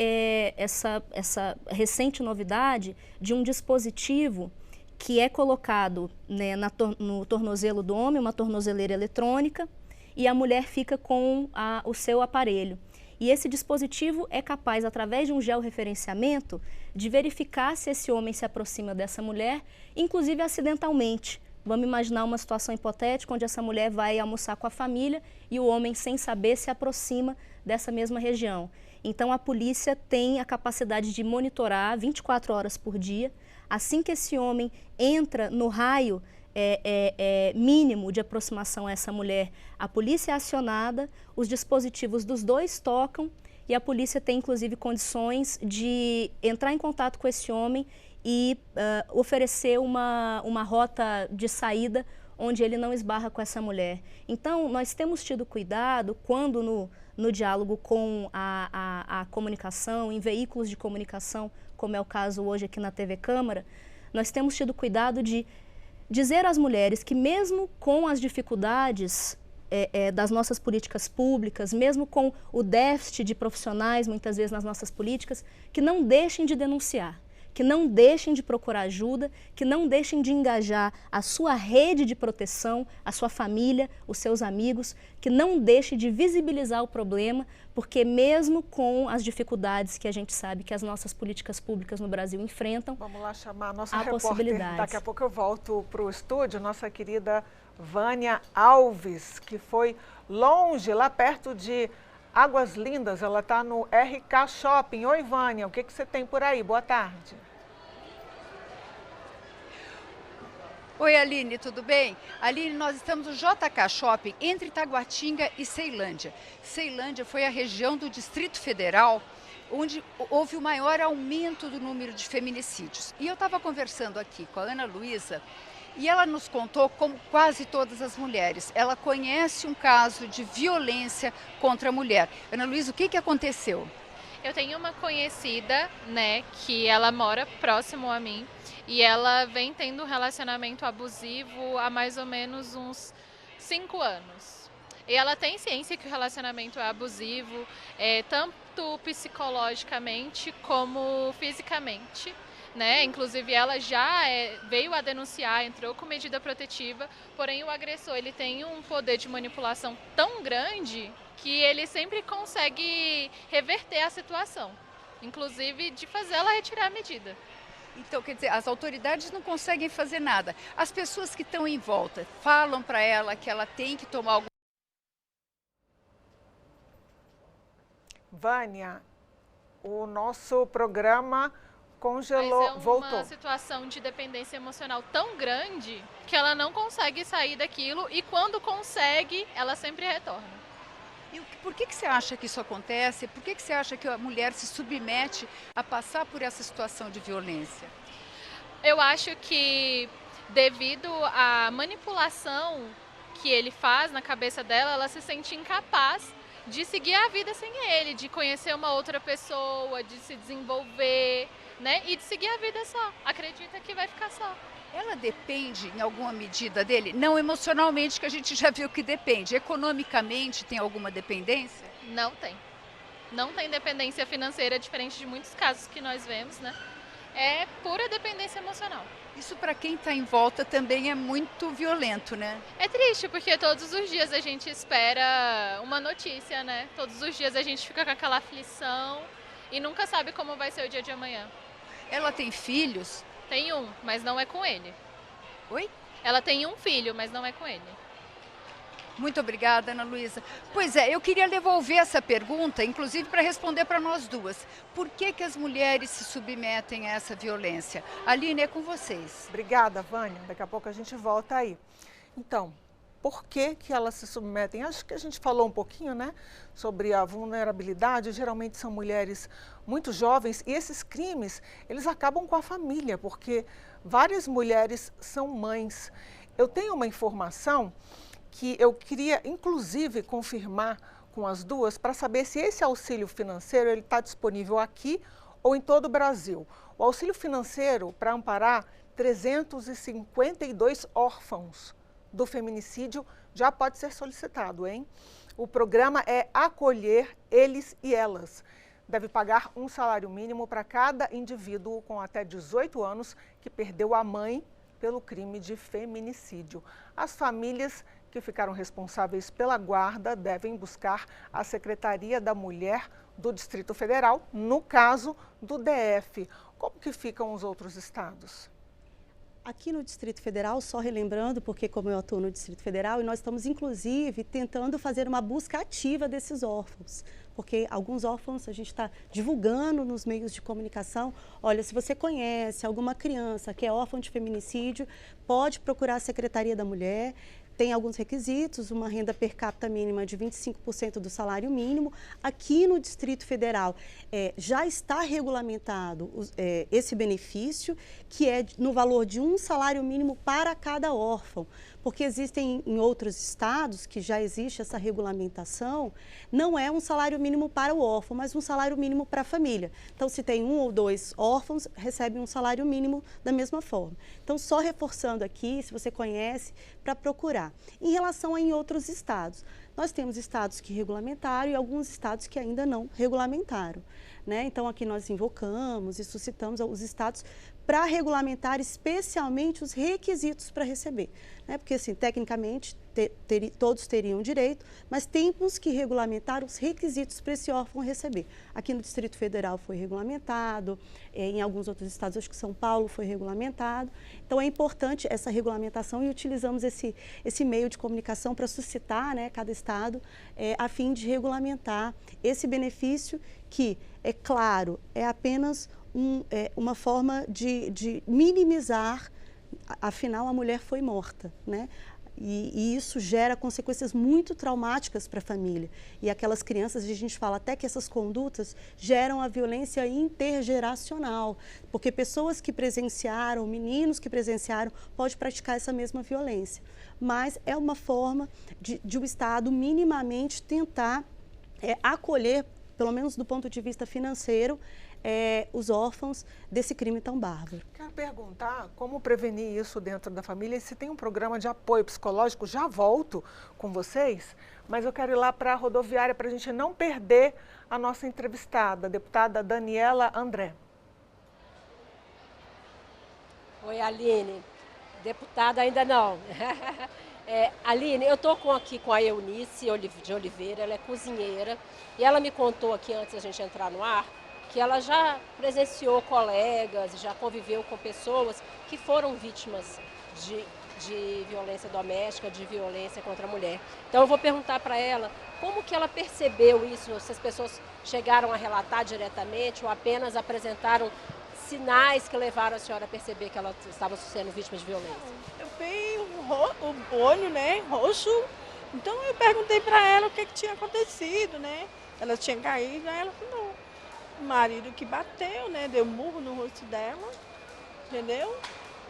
essa recente novidade de um dispositivo que é colocado, né, no tornozelo do homem, uma tornozeleira eletrônica, e a mulher fica com o seu aparelho. E esse dispositivo é capaz, através de um georreferenciamento, de verificar se esse homem se aproxima dessa mulher, inclusive acidentalmente. Vamos imaginar uma situação hipotética onde essa mulher vai almoçar com a família e o homem, sem saber, se aproxima dessa mesma região. Então, a polícia tem a capacidade de monitorar 24 horas por dia. Assim que esse homem entra no raio mínimo de aproximação a essa mulher, a polícia é acionada, os dispositivos dos dois tocam e a polícia tem, inclusive, condições de entrar em contato com esse homem e oferecer uma rota de saída onde ele não esbarra com essa mulher. Então, nós temos tido cuidado quando no diálogo com a comunicação, em veículos de comunicação, como é o caso hoje aqui na TV Câmara, nós temos tido cuidado de dizer às mulheres que mesmo com as dificuldades das nossas políticas públicas, mesmo com o déficit de profissionais, muitas vezes, nas nossas políticas, que não deixem de denunciar, que não deixem de procurar ajuda, que não deixem de engajar a sua rede de proteção, a sua família, os seus amigos, que não deixem de visibilizar o problema, porque mesmo com as dificuldades que a gente sabe que as nossas políticas públicas no Brasil enfrentam, vamos lá chamar a nossa repórter. Daqui a pouco eu volto para o estúdio, nossa querida Vânia Alves, que foi longe, lá perto de Águas Lindas, ela está no RK Shopping. Oi, Vânia, o que você tem por aí? Boa tarde. Oi, Aline, tudo bem? Aline, nós estamos no JK Shopping, entre Taguatinga e Ceilândia. Ceilândia foi a região do Distrito Federal onde houve o maior aumento do número de feminicídios. E eu estava conversando aqui com a Ana Luísa, e ela nos contou, como quase todas as mulheres, ela conhece um caso de violência contra a mulher. Ana Luísa, o que aconteceu? Eu tenho uma conhecida, né, que ela mora próximo a mim e ela vem tendo um relacionamento abusivo há mais ou menos uns 5 anos. E ela tem ciência que o relacionamento é abusivo, tanto psicologicamente como fisicamente. Né? Inclusive ela já veio a denunciar, entrou com medida protetiva, porém o agressor ele tem um poder de manipulação tão grande que ele sempre consegue reverter a situação, inclusive de fazer ela retirar a medida. Então, quer dizer, as autoridades não conseguem fazer nada. As pessoas que estão em volta falam para ela que ela tem que tomar algum... Vânia, o nosso programa congelou, voltou. Mas é uma situação de dependência emocional tão grande que ela não consegue sair daquilo e quando consegue, ela sempre retorna. E por que você acha que isso acontece? Por que você acha que a mulher se submete a passar por essa situação de violência? Eu acho que devido à manipulação que ele faz na cabeça dela, ela se sente incapaz de seguir a vida sem ele, de conhecer uma outra pessoa, de se desenvolver, né? E de seguir a vida só. Acredita que vai ficar só. Ela depende, em alguma medida, dele? Não emocionalmente, que a gente já viu que depende. Economicamente, tem alguma dependência? Não tem. Não tem dependência financeira, diferente de muitos casos que nós vemos, né? É pura dependência emocional. Isso, para quem está em volta, também é muito violento, né? É triste, porque todos os dias a gente espera uma notícia, né? Todos os dias a gente fica com aquela aflição e nunca sabe como vai ser o dia de amanhã. Ela tem filhos? Tem um, mas não é com ele. Oi? Ela tem um filho, mas não é com ele. Muito obrigada, Ana Luísa. Pois é, eu queria devolver essa pergunta, inclusive para responder para nós duas. Por que as mulheres se submetem a essa violência? Aline, é com vocês. Obrigada, Vânia. Daqui a pouco a gente volta aí. Então, por que elas se submetem? Acho que a gente falou um pouquinho, né, sobre a vulnerabilidade. Geralmente são mulheres muito jovens e esses crimes, eles acabam com a família, porque várias mulheres são mães. Eu tenho uma informação que eu queria, inclusive, confirmar com as duas para saber se esse auxílio financeiro ele está disponível aqui ou em todo o Brasil. O auxílio financeiro para amparar 352 órfãos do feminicídio já pode ser solicitado, hein? O programa é Acolher Eles e Elas. Deve pagar um salário mínimo para cada indivíduo com até 18 anos que perdeu a mãe pelo crime de feminicídio. As famílias que ficaram responsáveis pela guarda devem buscar a Secretaria da Mulher do Distrito Federal, no caso do DF. Como que ficam os outros estados? Aqui no Distrito Federal, só relembrando, porque como eu atuo no Distrito Federal, e nós estamos inclusive tentando fazer uma busca ativa desses órfãos, porque alguns órfãos a gente está divulgando nos meios de comunicação. Olha, se você conhece alguma criança que é órfã de feminicídio, pode procurar a Secretaria da Mulher. Tem alguns requisitos, uma renda per capita mínima de 25% do salário mínimo. Aqui no Distrito Federal já está regulamentado esse benefício, que é no valor de um salário mínimo para cada órfão. Porque existem em outros estados que já existe essa regulamentação, não é um salário mínimo para o órfão, mas um salário mínimo para a família. Então, se tem um ou dois órfãos, recebe um salário mínimo da mesma forma. Então, só reforçando aqui, se você conhece, para procurar. Em relação a em outros estados, nós temos estados que regulamentaram e alguns estados que ainda não regulamentaram, né? Então, aqui nós invocamos e suscitamos os estados para regulamentar especialmente os requisitos para receber, né? Porque, assim, tecnicamente, todos teriam direito, mas temos que regulamentar os requisitos para esse órfão receber. Aqui no Distrito Federal foi regulamentado, em alguns outros estados, acho que São Paulo foi regulamentado. Então, é importante essa regulamentação e utilizamos esse meio de comunicação para suscitar, né, cada estado, a fim de regulamentar esse benefício que, é claro, é apenas uma forma de minimizar, afinal a mulher foi morta, né? E isso gera consequências muito traumáticas para a família. E aquelas crianças, a gente fala até que essas condutas geram a violência intergeracional, porque pessoas que presenciaram, meninos que presenciaram, podem praticar essa mesma violência. Mas é uma forma de o Estado minimamente tentar acolher, pelo menos do ponto de vista financeiro, os órfãos desse crime tão bárbaro. Quero perguntar como prevenir isso dentro da família e se tem um programa de apoio psicológico. Já volto com vocês, mas eu quero ir lá para a rodoviária para a gente não perder a nossa entrevistada, a deputada Daniela André. Oi, Aline. Deputada ainda não. Aline, eu estou aqui com a Eunice de Oliveira, ela é cozinheira, e ela me contou aqui antes da gente entrar no ar, que ela já presenciou colegas, já conviveu com pessoas que foram vítimas de violência doméstica, de violência contra a mulher. Então eu vou perguntar para ela como que ela percebeu isso, se as pessoas chegaram a relatar diretamente ou apenas apresentaram sinais que levaram a senhora a perceber que ela estava sendo vítima de violência. Eu vi o olho, né, roxo, então eu perguntei para ela o que tinha acontecido, né? Ela tinha caído, aí ela falou, o marido que bateu, né, deu murro no rosto dela, entendeu?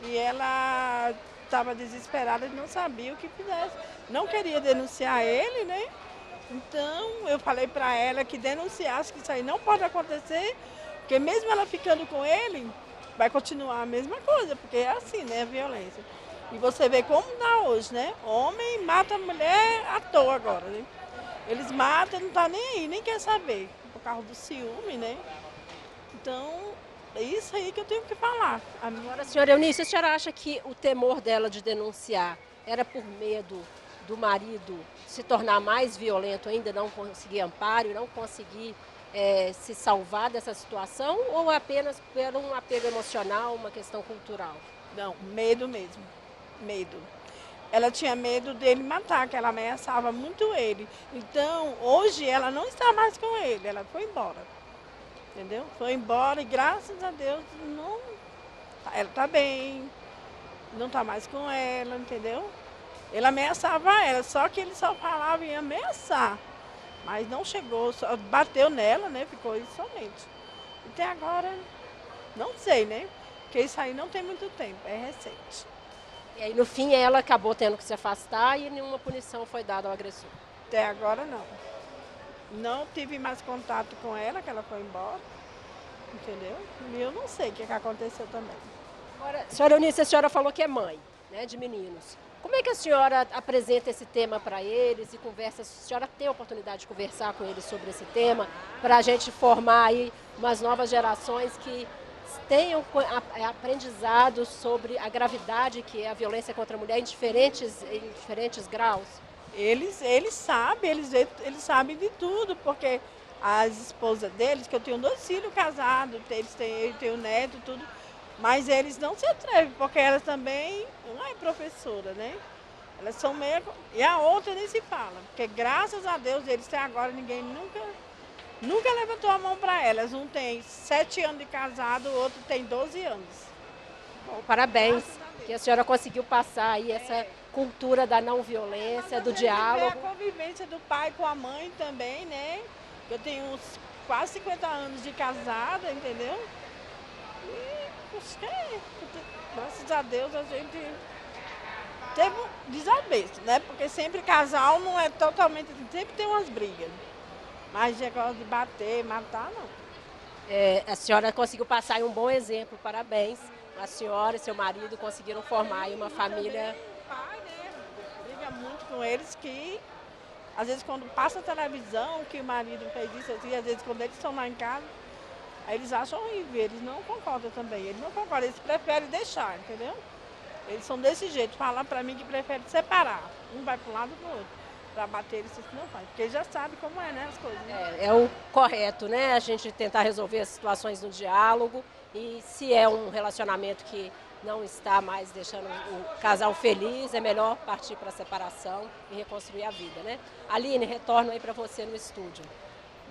E ela estava desesperada, não sabia o que fizesse. Não queria denunciar ele, né? Então, eu falei para ela que denunciasse, que isso aí não pode acontecer, porque mesmo ela ficando com ele, vai continuar a mesma coisa, porque é assim, né, a violência. E você vê como dá hoje, né? Homem mata a mulher à toa agora, né? Eles matam, não tá nem aí, nem quer saber, por causa do ciúme, né? Então, é isso aí que eu tenho que falar. Agora, senhora Eunice, a senhora acha que o temor dela de denunciar era por medo do marido se tornar mais violento ainda, não conseguir amparo, não conseguir se salvar dessa situação, ou apenas por um apego emocional, uma questão cultural? Não, medo mesmo, medo. Ela tinha medo dele matar, que ela ameaçava muito ele. Então, hoje ela não está mais com ele, ela foi embora. Entendeu? Foi embora e graças a Deus não, ela está bem, não está mais com ela, entendeu? Ele ameaçava ela, só que ele só falava em ameaçar. Mas não chegou, só bateu nela, né? Ficou isso somente. Até agora, não sei, né? Porque isso aí não tem muito tempo, é recente. E aí, no fim, ela acabou tendo que se afastar e nenhuma punição foi dada ao agressor? Até agora, não. Não tive mais contato com ela, que ela foi embora, entendeu? E eu não sei o que aconteceu também. Agora, senhora Eunice, a senhora falou que é mãe, né, de meninos. Como é que a senhora apresenta esse tema para eles e conversa? A senhora tem a oportunidade de conversar com eles sobre esse tema para a gente formar aí umas novas gerações que tenham aprendizado sobre a gravidade que é a violência contra a mulher em diferentes graus? Eles sabem de tudo, porque as esposas deles, que eu tenho 2 filhos casados, ele tem um neto, tudo. Mas eles não se atrevem, porque elas também não é professora, né? Elas são meio... E a outra nem se fala, porque graças a Deus eles têm agora, ninguém nunca levantou a mão para elas. Um tem 7 anos de casado, o outro tem 12 anos. Bom, parabéns, que a senhora conseguiu passar aí essa cultura da não violência, do diálogo. A convivência do pai com a mãe também, né? Eu tenho quase 50 anos de casada, entendeu? Graças a Deus a gente teve um desabeço, né? Porque sempre casal não é totalmente... Sempre tem umas brigas. Mas negócio de bater, matar, não. A senhora conseguiu passar aí um bom exemplo, parabéns. A senhora e seu marido conseguiram formar aí uma família... O pai, né? Briga muito com eles que... Às vezes quando passa a televisão, que o marido fez isso assim, às vezes quando eles estão lá em casa, aí eles acham horrível, eles não concordam também, eles não concordam, eles preferem deixar, entendeu? Eles são desse jeito, falam pra mim que preferem separar, um vai pro lado do outro, pra bater eles não faz, porque eles já sabem como é, né, as coisas. Né? É o correto, né, a gente tentar resolver as situações no diálogo e se é um relacionamento que não está mais deixando o casal feliz, é melhor partir para a separação e reconstruir a vida, né? Aline, retorno aí para você no estúdio.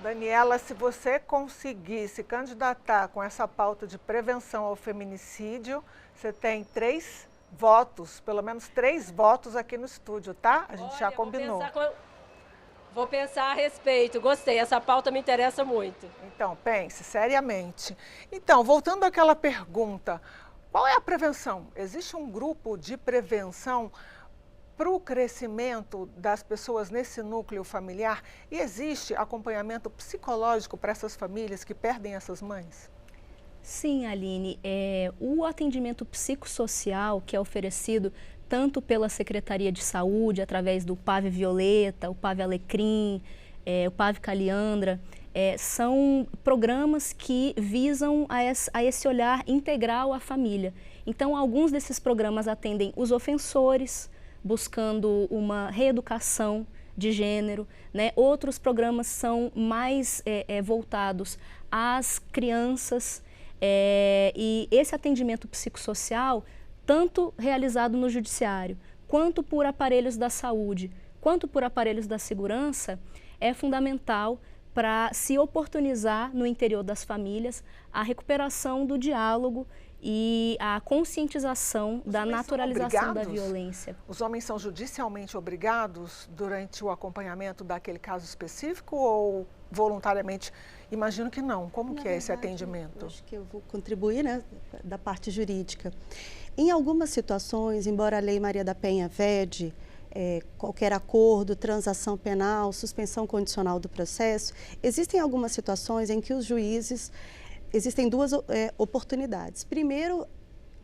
Daniela, se você conseguir se candidatar com essa pauta de prevenção ao feminicídio, você tem 3 votos, pelo menos 3 votos aqui no estúdio, tá? A gente já combinou. Vou pensar a respeito, gostei, essa pauta me interessa muito. Então, pense seriamente. Então, voltando àquela pergunta, qual é a prevenção? Existe um grupo de prevenção para o crescimento das pessoas nesse núcleo familiar? E existe acompanhamento psicológico para essas famílias que perdem essas mães? Sim, Aline. O atendimento psicossocial que é oferecido tanto pela Secretaria de Saúde, através do PAV Violeta, o PAV Alecrim, o PAV Caliandra, são programas que visam a esse olhar integral à família. Então, alguns desses programas atendem os ofensores, buscando uma reeducação de gênero, né? Outros programas são mais voltados às crianças e esse atendimento psicossocial, tanto realizado no judiciário, quanto por aparelhos da saúde, quanto por aparelhos da segurança, é fundamental para se oportunizar no interior das famílias a recuperação do diálogo e a conscientização da naturalização da violência. Os homens são judicialmente obrigados durante o acompanhamento daquele caso específico ou voluntariamente? Imagino que não. Como que é esse atendimento? Acho que eu vou contribuir, né, da parte jurídica. Em algumas situações, embora a Lei Maria da Penha vede qualquer acordo, transação penal, suspensão condicional do processo, existem algumas situações em que os juízes, existem duas oportunidades. Primeiro,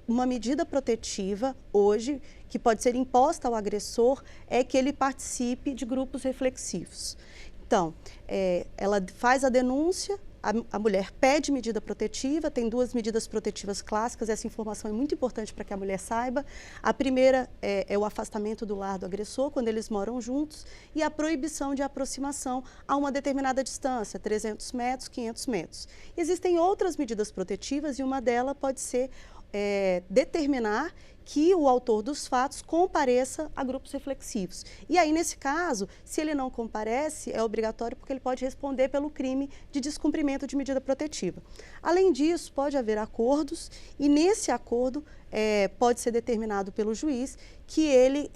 uma medida protetiva, hoje, que pode ser imposta ao agressor, é que ele participe de grupos reflexivos. Então, ela faz a denúncia, a mulher pede medida protetiva, tem duas medidas protetivas clássicas, essa informação é muito importante para que a mulher saiba. A primeira é o afastamento do lar do agressor, quando eles moram juntos, e a proibição de aproximação a uma determinada distância, 300 metros, 500 metros. Existem outras medidas protetivas e uma delas pode ser determinar que o autor dos fatos compareça a grupos reflexivos. E aí, nesse caso, se ele não comparece, é obrigatório porque ele pode responder pelo crime de descumprimento de medida protetiva. Além disso, pode haver acordos e nesse acordo pode ser determinado pelo juiz que ele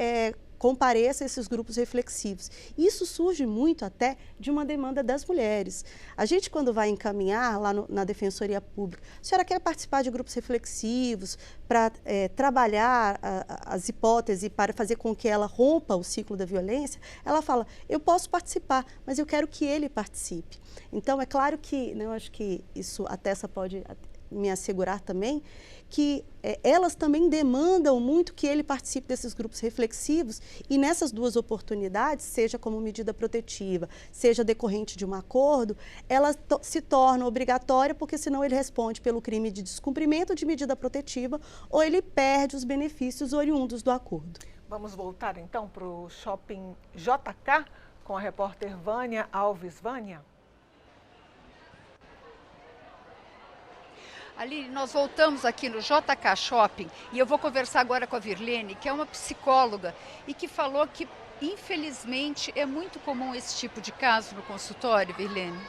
compareça a esses grupos reflexivos. Isso surge muito até de uma demanda das mulheres. A gente, quando vai encaminhar lá na Defensoria Pública, a senhora quer participar de grupos reflexivos para trabalhar as hipóteses para fazer com que ela rompa o ciclo da violência, ela fala, eu posso participar, mas eu quero que ele participe. Então, é claro que, eu acho que isso a Tessa pode me assegurar também, que elas também demandam muito que ele participe desses grupos reflexivos e nessas duas oportunidades, seja como medida protetiva, seja decorrente de um acordo, ela se torna obrigatória porque senão ele responde pelo crime de descumprimento de medida protetiva ou ele perde os benefícios oriundos do acordo. Vamos voltar então para o Shopping JK com a repórter Vânia Alves. Vânia. Aline, nós voltamos aqui no JK Shopping e eu vou conversar agora com a Virlene, que é uma psicóloga e que falou que, infelizmente, é muito comum esse tipo de caso no consultório, Virlene.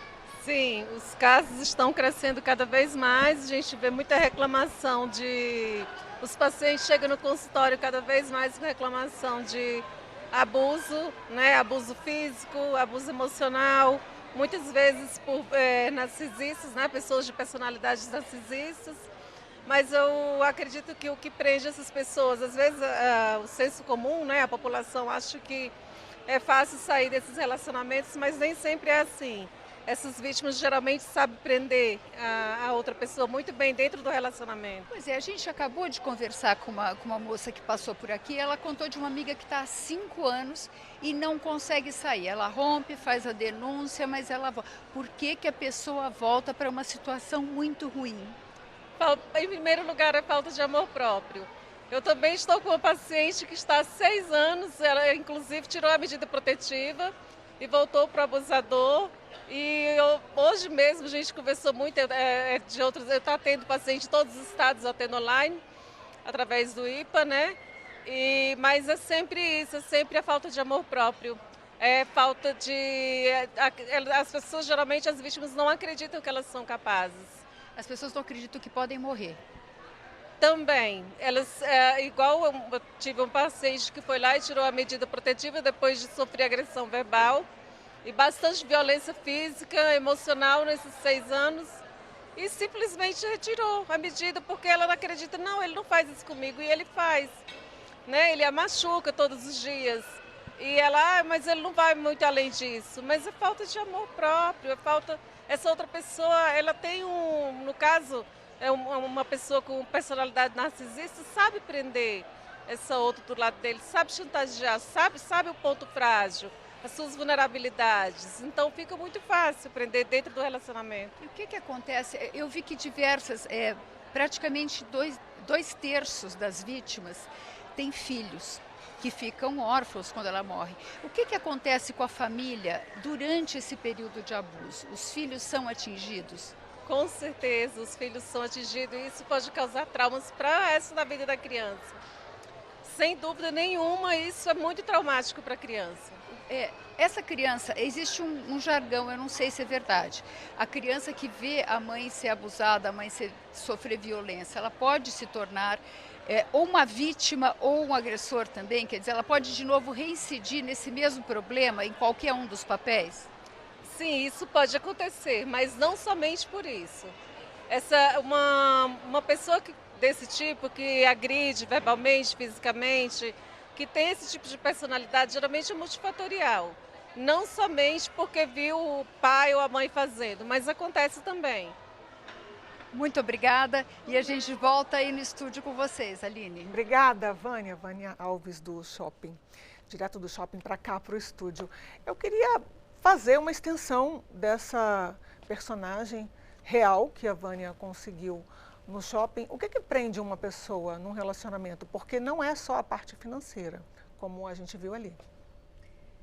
Sim, os casos estão crescendo cada vez mais, a gente vê muita reclamação os pacientes chegam no consultório cada vez mais com reclamação de abuso, né? Abuso físico, abuso emocional, muitas vezes por narcisistas, né? Pessoas de personalidades narcisistas, mas eu acredito que o que prende essas pessoas, às vezes o senso comum, né? A população acha que é fácil sair desses relacionamentos, mas nem sempre é assim. Essas vítimas geralmente sabem prender a outra pessoa muito bem dentro do relacionamento. Pois é, a gente acabou de conversar com uma moça que passou por aqui, ela contou de uma amiga que está há 5 anos e não consegue sair. Ela rompe, faz a denúncia, mas ela volta. Por que a pessoa volta para uma situação muito ruim? Em primeiro lugar, é falta de amor próprio. Eu também estou com uma paciente que está há 6 anos, ela inclusive tirou a medida protetiva e voltou para o abusador. E hoje mesmo a gente conversou muito de outros, eu estou atendo paciente de todos os estados, eu atendo online, através do IPA, né? Mas é sempre isso, é sempre a falta de amor próprio. É falta de... As pessoas, geralmente, as vítimas não acreditam que elas são capazes. As pessoas não acreditam que podem morrer. Também. Igual eu tive um paciente que foi lá e tirou a medida protetiva depois de sofrer agressão verbal. E bastante violência física, emocional nesses 6 anos e simplesmente retirou a medida porque ela não acredita, não, ele não faz isso comigo e ele faz, né? Ele a machuca todos os dias e ela, mas ele não vai muito além disso, mas é falta de amor próprio, essa outra pessoa, ela tem no caso, uma pessoa com personalidade narcisista, sabe prender essa outra do lado dele, sabe chantagear, sabe o ponto frágil, as suas vulnerabilidades. Então fica muito fácil prender dentro do relacionamento. E o que acontece? Eu vi que praticamente 2/3 das vítimas têm filhos que ficam órfãos quando ela morre. O que acontece com a família durante esse período de abuso? Os filhos são atingidos? Com certeza, os filhos são atingidos e isso pode causar traumas para o resto da vida da criança. Sem dúvida nenhuma, isso é muito traumático para a criança. Essa criança, existe um jargão, eu não sei se é verdade. A criança que vê a mãe ser abusada, a mãe sofrer violência, ela pode se tornar ou uma vítima ou um agressor também? Quer dizer, ela pode de novo reincidir nesse mesmo problema em qualquer um dos papéis? Sim, isso pode acontecer, mas não somente por isso. Uma pessoa que desse tipo, que agride verbalmente, fisicamente, que tem esse tipo de personalidade, geralmente é multifatorial. Não somente porque viu o pai ou a mãe fazendo, mas acontece também. Muito obrigada e a gente volta aí no estúdio com vocês, Aline. Obrigada, Vânia. Vânia Alves do Shopping. Direto do shopping para cá, para o estúdio. Eu queria fazer uma extensão dessa personagem real que a Vânia conseguiu no shopping. O que prende uma pessoa num relacionamento? Porque não é só a parte financeira, como a gente viu ali.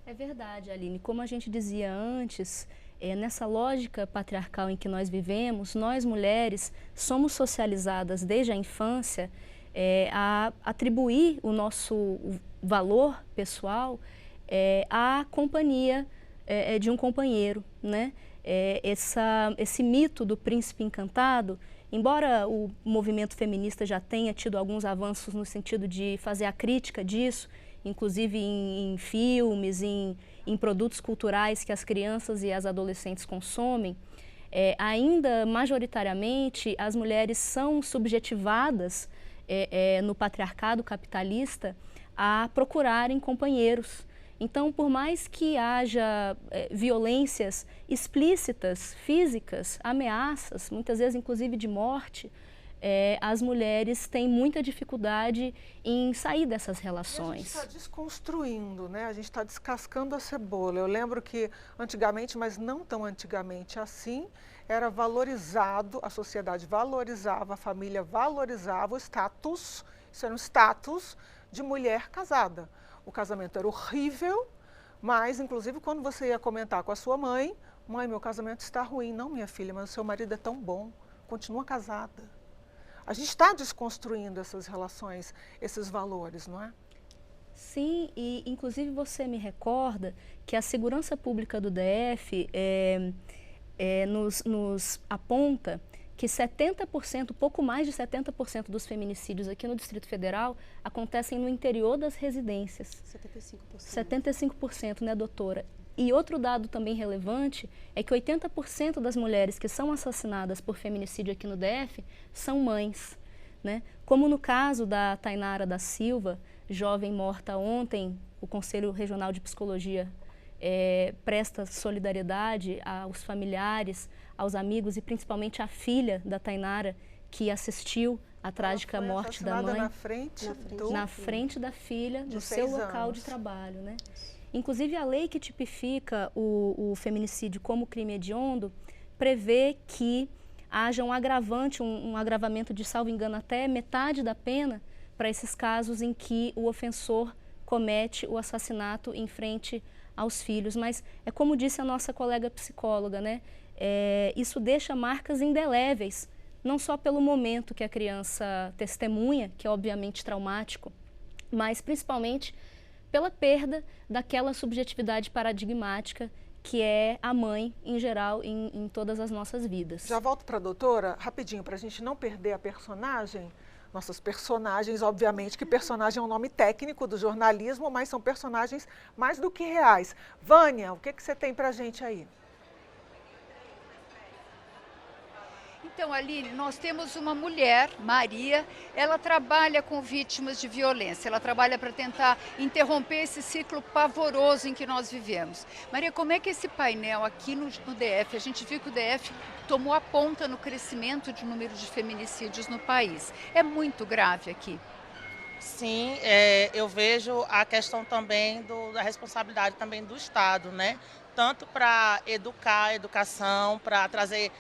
É verdade, Aline. Como a gente dizia antes, nessa lógica patriarcal em que nós vivemos, nós mulheres somos socializadas desde a infância a atribuir o nosso valor pessoal à companhia de um companheiro, né? Esse mito do príncipe encantado, embora o movimento feminista já tenha tido alguns avanços no sentido de fazer a crítica disso, inclusive em filmes, em produtos culturais que as crianças e as adolescentes consomem, ainda majoritariamente as mulheres são subjetivadas no patriarcado capitalista a procurarem companheiros. Então, por mais que haja violências explícitas, físicas, ameaças, muitas vezes inclusive de morte, as mulheres têm muita dificuldade em sair dessas relações. E a gente está desconstruindo, né? A gente está descascando a cebola. Eu lembro que antigamente, mas não tão antigamente assim, era valorizado, a sociedade valorizava, a família valorizava o status, isso era um status de mulher casada. O casamento era horrível, mas inclusive quando você ia comentar com a sua mãe, mãe, meu casamento está ruim. Não, minha filha, mas o seu marido é tão bom, continua casada. A gente está desconstruindo essas relações, esses valores, não é? Sim, e inclusive você me recorda que a segurança pública do DF nos aponta que 70%, pouco mais de 70% dos feminicídios aqui no Distrito Federal acontecem no interior das residências. 75%. 75%, né, doutora? E outro dado também relevante é que 80% das mulheres que são assassinadas por feminicídio aqui no DF são mães, né? Como no caso da Tainara da Silva, jovem morta ontem, o Conselho Regional de Psicologia presta solidariedade aos familiares, aos amigos e principalmente à filha da Tainara, que assistiu à trágica morte da mãe na frente da filha, no seu local de trabalho, né? Inclusive, a lei que tipifica o feminicídio como crime hediondo prevê que haja um agravante, um agravamento de, salvo engano, até metade da pena para esses casos em que o ofensor comete o assassinato em frente aos filhos. Mas é como disse a nossa colega psicóloga, né? Isso deixa marcas indeléveis, não só pelo momento que a criança testemunha, que é obviamente traumático, mas principalmente pela perda daquela subjetividade paradigmática que é a mãe, em geral, em todas as nossas vidas. Já volto para a doutora, rapidinho, para a gente não perder a personagem. Nossas personagens, obviamente que personagem é um nome técnico do jornalismo, mas são personagens mais do que reais. Vânia, o que você tem para a gente aí? Então, Aline, nós temos uma mulher, Maria, ela trabalha com vítimas de violência, ela trabalha para tentar interromper esse ciclo pavoroso em que nós vivemos. Maria, como é que esse painel aqui no DF, a gente viu que o DF tomou a ponta no crescimento de número de feminicídios no país. É muito grave aqui. Sim, eu vejo a questão também da responsabilidade também do Estado, né? Tanto para educação, para trazer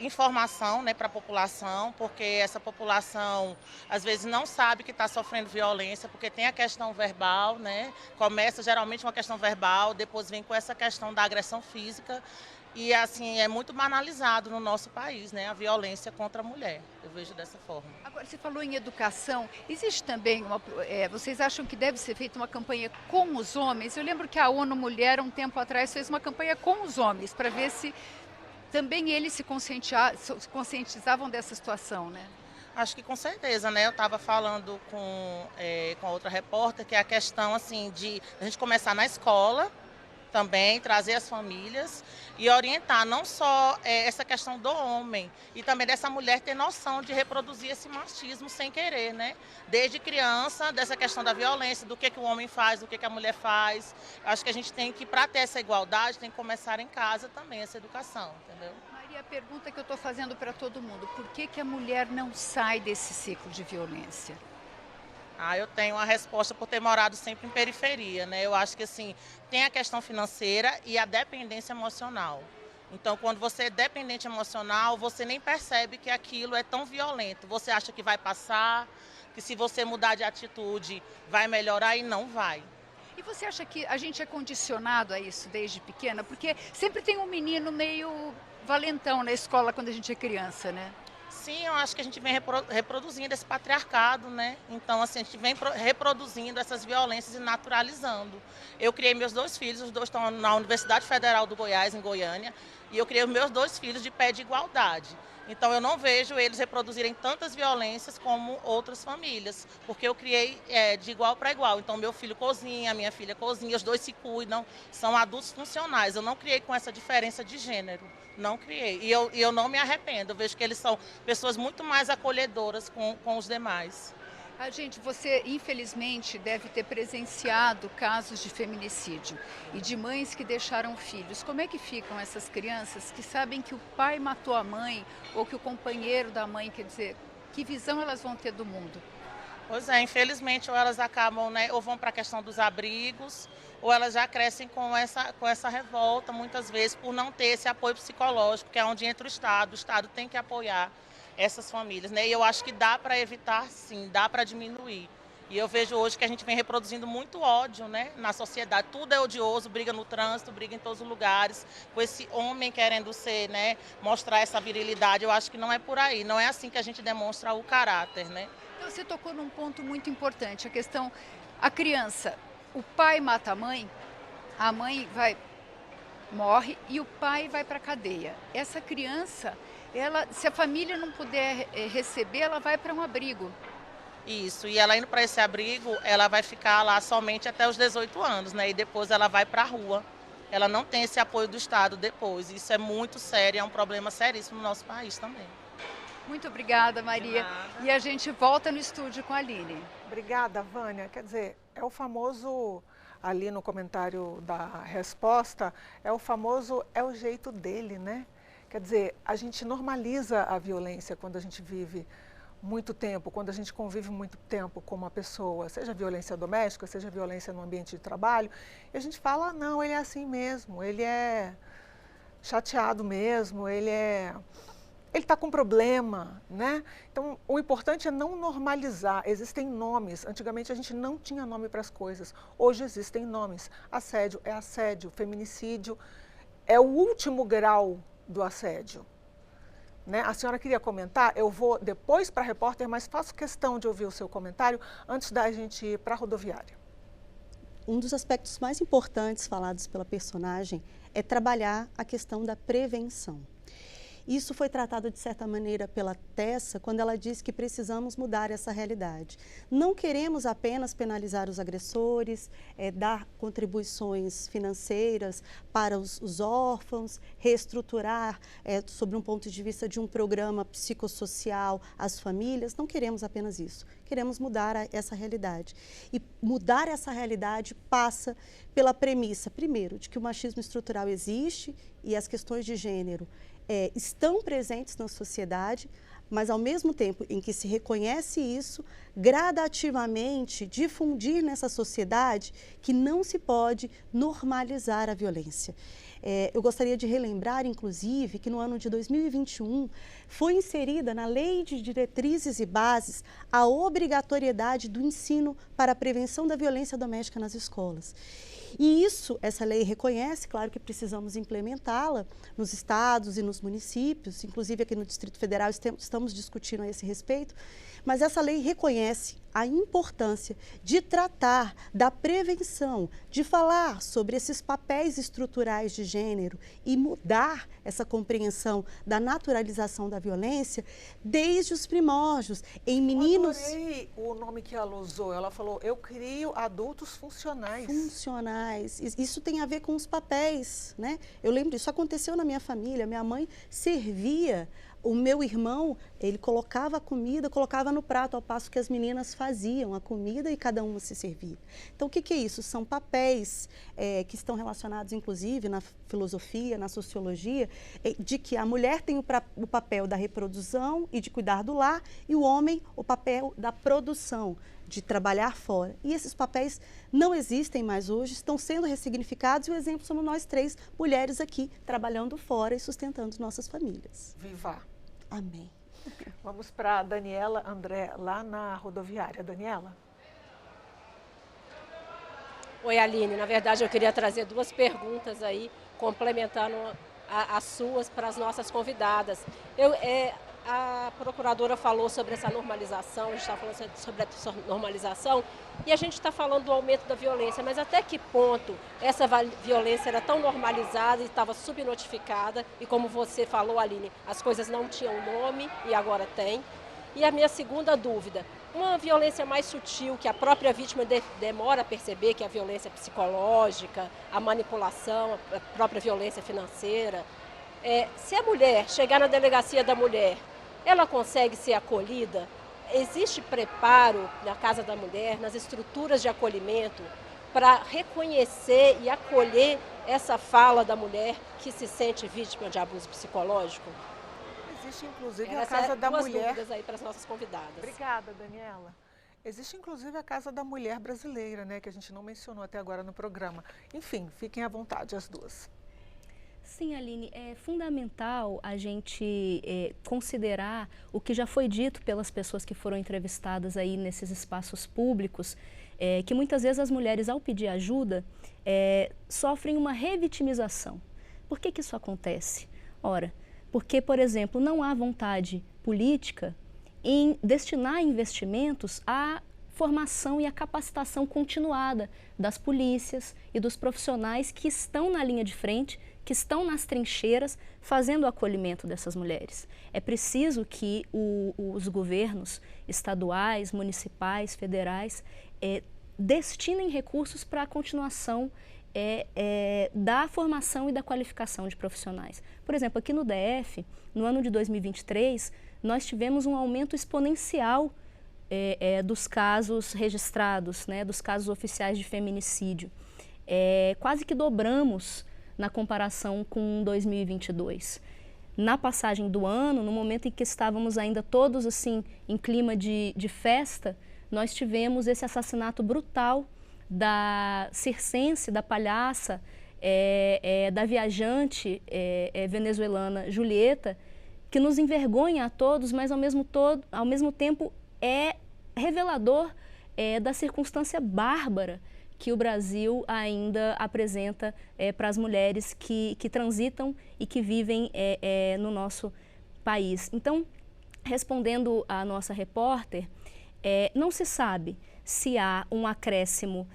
informação, né, para a população, porque essa população às vezes não sabe que está sofrendo violência, porque tem a questão verbal, né? Começa geralmente uma questão verbal, depois vem com essa questão da agressão física. E assim, é muito banalizado no nosso país, né, a violência contra a mulher. Eu vejo dessa forma. Agora, você falou em educação. Existe também vocês acham que deve ser feita uma campanha com os homens? Eu lembro que a ONU Mulher, um tempo atrás, fez uma campanha com os homens, para ver se também eles se conscientizavam dessa situação, né? Acho que com certeza, né? Eu estava falando com outra repórter, que é a questão, assim, de a gente começar na escola, também, trazer as famílias e orientar não só essa questão do homem, e também dessa mulher ter noção de reproduzir esse machismo sem querer, né? Desde criança, dessa questão da violência, do que o homem faz, do que a mulher faz. Acho que a gente tem que, para ter essa igualdade, tem que começar em casa também, essa educação, entendeu? Maria, a pergunta que eu estou fazendo para todo mundo, por que a mulher não sai desse ciclo de violência? Eu tenho uma resposta por ter morado sempre em periferia, né? Eu acho que, assim, tem a questão financeira e a dependência emocional. Então, quando você é dependente emocional, você nem percebe que aquilo é tão violento. Você acha que vai passar, que se você mudar de atitude vai melhorar, e não vai. E você acha que a gente é condicionado a isso desde pequena? Porque sempre tem um menino meio valentão na escola quando a gente é criança, né? Sim, eu acho que a gente vem reproduzindo esse patriarcado, né? Então, assim, a gente vem reproduzindo essas violências e naturalizando. Eu criei meus 2 filhos, os 2 estão na Universidade Federal do Goiás, em Goiânia, e eu criei os meus 2 filhos de pé de igualdade. Então, eu não vejo eles reproduzirem tantas violências como outras famílias, porque eu criei de igual para igual. Então, meu filho cozinha, minha filha cozinha, os 2 se cuidam, são adultos funcionais. Eu não criei com essa diferença de gênero, não criei. E eu não me arrependo, eu vejo que eles são pessoas muito mais acolhedoras com os demais. Gente, você infelizmente deve ter presenciado casos de feminicídio e de mães que deixaram filhos. Como é que ficam essas crianças que sabem que o pai matou a mãe ou que o companheiro da mãe, quer dizer, que visão elas vão ter do mundo? Pois é, infelizmente, ou elas acabam, né, ou vão para a questão dos abrigos, ou elas já crescem com essa revolta, muitas vezes, por não ter esse apoio psicológico, que é onde entra o Estado tem que apoiar essas famílias, né? E eu acho que dá para evitar, sim, dá para diminuir. E eu vejo hoje que a gente vem reproduzindo muito ódio, né, na sociedade. Tudo é odioso, briga no trânsito, briga em todos os lugares, com esse homem querendo ser, né, mostrar essa virilidade. Eu acho que não é por aí, não é assim que a gente demonstra o caráter, né? Então, você tocou num ponto muito importante, a questão, a criança, o pai mata a mãe morre e o pai vai para a cadeia. Essa criança, se a família não puder receber, ela vai para um abrigo. Isso, e ela indo para esse abrigo, ela vai ficar lá somente até os 18 anos, né? E depois ela vai para a rua. Ela não tem esse apoio do Estado depois. Isso é muito sério, é um problema seríssimo no nosso país também. Muito obrigada, Maria. E a gente volta no estúdio com a Aline. Obrigada, Vânia. Quer dizer, é o famoso, ali no comentário da resposta, é o jeito dele, né? Quer dizer, a gente normaliza a violência quando a gente vive muito tempo, quando a gente convive muito tempo com uma pessoa, seja violência doméstica, seja violência no ambiente de trabalho, e a gente fala, não, ele é assim mesmo, ele é chateado mesmo, ele está com problema, né? Então, o importante é não normalizar. Existem nomes. Antigamente, a gente não tinha nome para as coisas. Hoje, existem nomes. Assédio é assédio. Feminicídio é o último grau do assédio. Né? A senhora queria comentar? Eu vou depois para a repórter, mas faço questão de ouvir o seu comentário antes da gente ir para a rodoviária. Um dos aspectos mais importantes falados pela personagem é trabalhar a questão da prevenção. Isso foi tratado, de certa maneira, pela Tessa, quando ela disse que precisamos mudar essa realidade. Não queremos apenas penalizar os agressores, dar contribuições financeiras para os órfãos, reestruturar, sob um ponto de vista de um programa psicossocial, as famílias. Não queremos apenas isso. Queremos mudar essa realidade. E mudar essa realidade passa pela premissa, primeiro, de que o machismo estrutural existe e as questões de gênero estão presentes na sociedade, mas ao mesmo tempo em que se reconhece isso, gradativamente difundir nessa sociedade que não se pode normalizar a violência. Eu gostaria de relembrar, inclusive, que no ano de 2021 foi inserida na Lei de Diretrizes e Bases a obrigatoriedade do ensino para a prevenção da violência doméstica nas escolas. E essa lei reconhece, claro que precisamos implementá-la nos estados e nos municípios, inclusive aqui no Distrito Federal estamos discutindo a esse respeito, mas essa lei reconhece a importância de tratar da prevenção, de falar sobre esses papéis estruturais de gênero e mudar essa compreensão da naturalização da violência desde os primórdios, em meninos... Eu adorei o nome que ela usou, ela falou, eu crio adultos funcionais. Funcionais, isso tem a ver com os papéis, né? Eu lembro disso, aconteceu na minha família, minha mãe servia, o meu irmão, ele colocava a comida, colocava no prato, ao passo que as meninas faziam a comida e cada uma se servia. Então, o que é isso? São papéis que estão relacionados, inclusive, na filosofia, na sociologia, de que a mulher tem o papel da reprodução e de cuidar do lar, e o homem o papel da produção, de trabalhar fora. E esses papéis não existem mais hoje, estão sendo ressignificados, e o exemplo somos nós 3 mulheres aqui, trabalhando fora e sustentando nossas famílias. Viva! Amém. Vamos para a Daniela André, lá na rodoviária. Daniela? Oi, Aline. Na verdade, eu queria trazer 2 perguntas aí, complementando as suas para as nossas convidadas. A procuradora falou sobre essa normalização, a gente está falando sobre essa normalização, e a gente está falando do aumento da violência, mas até que ponto essa violência era tão normalizada e estava subnotificada, e como você falou, Aline, as coisas não tinham nome e agora tem. E a minha segunda dúvida, uma violência mais sutil, que a própria vítima demora a perceber, que é a violência psicológica, a manipulação, a própria violência financeira. Se a mulher chegar na delegacia da mulher, ela consegue ser acolhida? Existe preparo na Casa da Mulher, nas estruturas de acolhimento, para reconhecer e acolher essa fala da mulher que se sente vítima de abuso psicológico? Existe, inclusive, a Casa da Mulher... Duas dúvidas aí para as nossas convidadas. Obrigada, Daniela. Existe, inclusive, a Casa da Mulher brasileira, né, que a gente não mencionou até agora no programa. Enfim, fiquem à vontade as duas. Sim, Aline, é fundamental a gente considerar o que já foi dito pelas pessoas que foram entrevistadas aí nesses espaços públicos, que muitas vezes as mulheres, ao pedir ajuda, sofrem uma revitimização. Por que isso acontece? Ora, porque, por exemplo, não há vontade política em destinar investimentos à formação e à capacitação continuada das polícias e dos profissionais que estão na linha de frente, que estão nas trincheiras, fazendo o acolhimento dessas mulheres. É preciso que os governos estaduais, municipais, federais, destinem recursos para a continuação da formação e da qualificação de profissionais. Por exemplo, aqui no DF, no ano de 2023, nós tivemos um aumento exponencial dos casos registrados, né, dos casos oficiais de feminicídio. Quase que dobramos na comparação com 2022. Na passagem do ano, no momento em que estávamos ainda todos assim em clima de festa, nós tivemos esse assassinato brutal da circense, da palhaça, da viajante venezuelana Julieta, que nos envergonha a todos, mas ao mesmo tempo é revelador da circunstância bárbara que o Brasil ainda apresenta para as mulheres que transitam e que vivem no nosso país. Então, respondendo à nossa repórter, não se sabe se há um acréscimo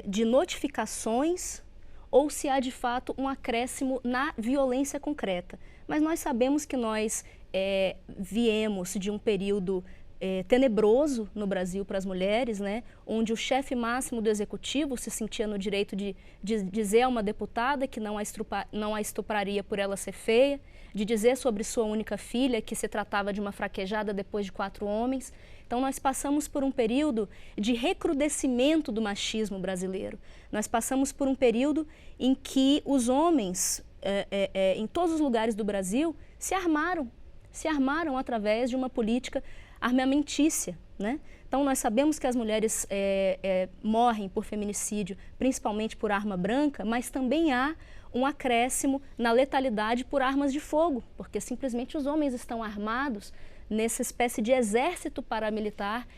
de notificações ou se há de fato um acréscimo na violência concreta. Mas nós sabemos que nós viemos de um período tenebroso no Brasil para as mulheres, né, onde o chefe máximo do executivo se sentia no direito de dizer a uma deputada que não a estupraria por ela ser feia, de dizer sobre sua única filha que se tratava de uma fraquejada depois de 4 homens. Então nós passamos por um período de recrudescimento do machismo brasileiro. Nós passamos por um período em que os homens, em todos os lugares do Brasil, se armaram através de uma política armamentícia, né? Então nós sabemos que as mulheres morrem por feminicídio, principalmente por arma branca, mas também há um acréscimo na letalidade por armas de fogo, porque simplesmente os homens estão armados nessa espécie de exército paramilitar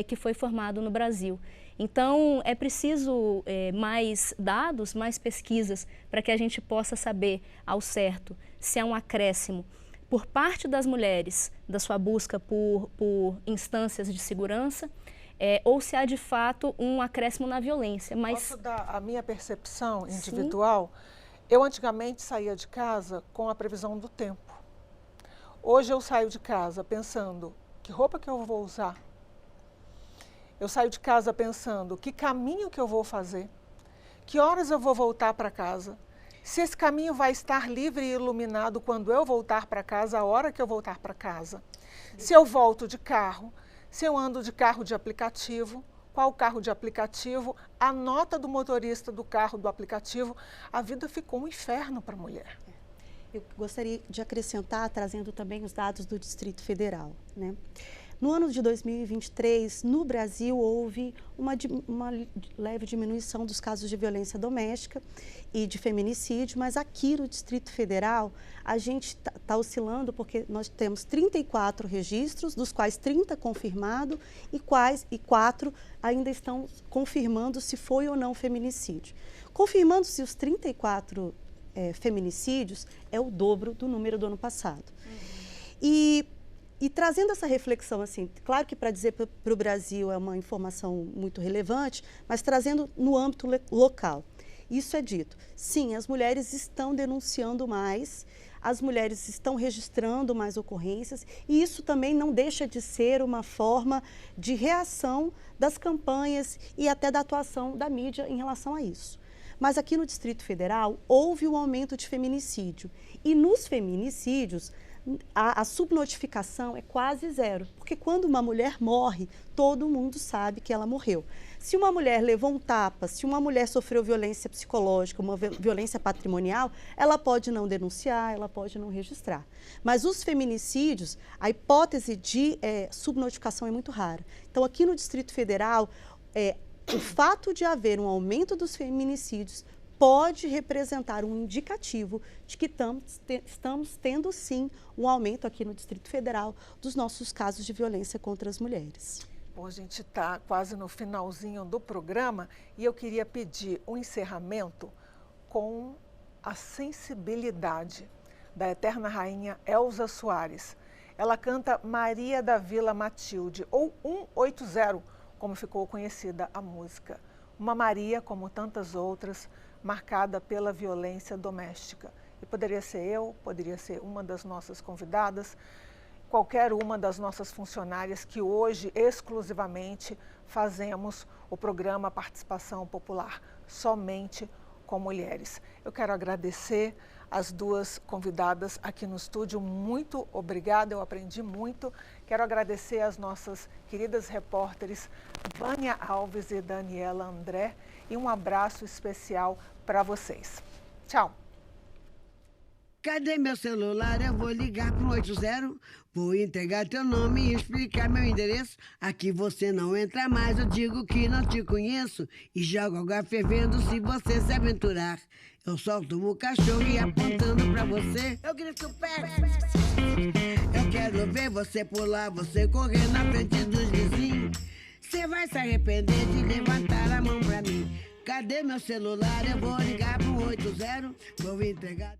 que foi formado no Brasil. Então é preciso mais dados, mais pesquisas, para que a gente possa saber ao certo se há um acréscimo por parte das mulheres, da sua busca por instâncias de segurança, ou se há de fato um acréscimo na violência. Mas... Posso dar a minha percepção individual? Sim. Eu antigamente saía de casa com a previsão do tempo. Hoje eu saio de casa pensando que roupa que eu vou usar. Eu saio de casa pensando que caminho que eu vou fazer, que horas eu vou voltar para casa, se esse caminho vai estar livre e iluminado quando eu voltar para casa, a hora que eu voltar para casa. Se eu volto de carro, se eu ando de carro de aplicativo, qual carro de aplicativo, a nota do motorista do carro do aplicativo, a vida ficou um inferno para a mulher. Eu gostaria de acrescentar, trazendo também os dados do Distrito Federal, né? No ano de 2023, no Brasil, houve uma leve diminuição dos casos de violência doméstica e de feminicídio, mas aqui no Distrito Federal, a gente está oscilando porque nós temos 34 registros, dos quais 30 confirmados e 4 ainda estão confirmando se foi ou não feminicídio. Confirmando-se os 34 feminicídios, é o dobro do número do ano passado. E trazendo essa reflexão, assim, claro que para dizer para o Brasil é uma informação muito relevante, mas trazendo no âmbito local. Isso é dito. Sim, as mulheres estão denunciando mais, as mulheres estão registrando mais ocorrências, e isso também não deixa de ser uma forma de reação das campanhas e até da atuação da mídia em relação a isso. Mas aqui no Distrito Federal houve um aumento de feminicídio, e nos feminicídios a subnotificação é quase zero, porque quando uma mulher morre, todo mundo sabe que ela morreu. Se uma mulher levou um tapa, se uma mulher sofreu violência psicológica, uma violência patrimonial, ela pode não denunciar, ela pode não registrar. Mas os feminicídios, a hipótese de subnotificação é muito rara. Então, aqui no Distrito Federal, o fato de haver um aumento dos feminicídios pode representar um indicativo de que estamos tendo, sim, um aumento aqui no Distrito Federal dos nossos casos de violência contra as mulheres. Bom, a gente está quase no finalzinho do programa e eu queria pedir um encerramento com a sensibilidade da eterna rainha Elza Soares. Ela canta Maria da Vila Matilde, ou 180, como ficou conhecida a música. Uma Maria, como tantas outras, marcada pela violência doméstica. E poderia ser eu, poderia ser uma das nossas convidadas, qualquer uma das nossas funcionárias que hoje exclusivamente fazemos o programa Participação Popular, somente com mulheres. Eu quero agradecer as duas convidadas aqui no estúdio, muito obrigada, eu aprendi muito. Quero agradecer às nossas queridas repórteres Vânia Alves e Daniela André e um abraço especial para vocês. Tchau! Cadê meu celular? Eu vou ligar pro 180, vou entregar teu nome e explicar meu endereço. Aqui você não entra mais, eu digo que não te conheço e jogo água fervendo se você se aventurar. Eu solto o cachorro e apontando pra você, eu grito pé. Eu quero ver você pular, você correr na frente dos vizinhos. Você vai se arrepender de levantar a mão pra mim. Cadê meu celular? Eu vou ligar pro 180, vou entregar...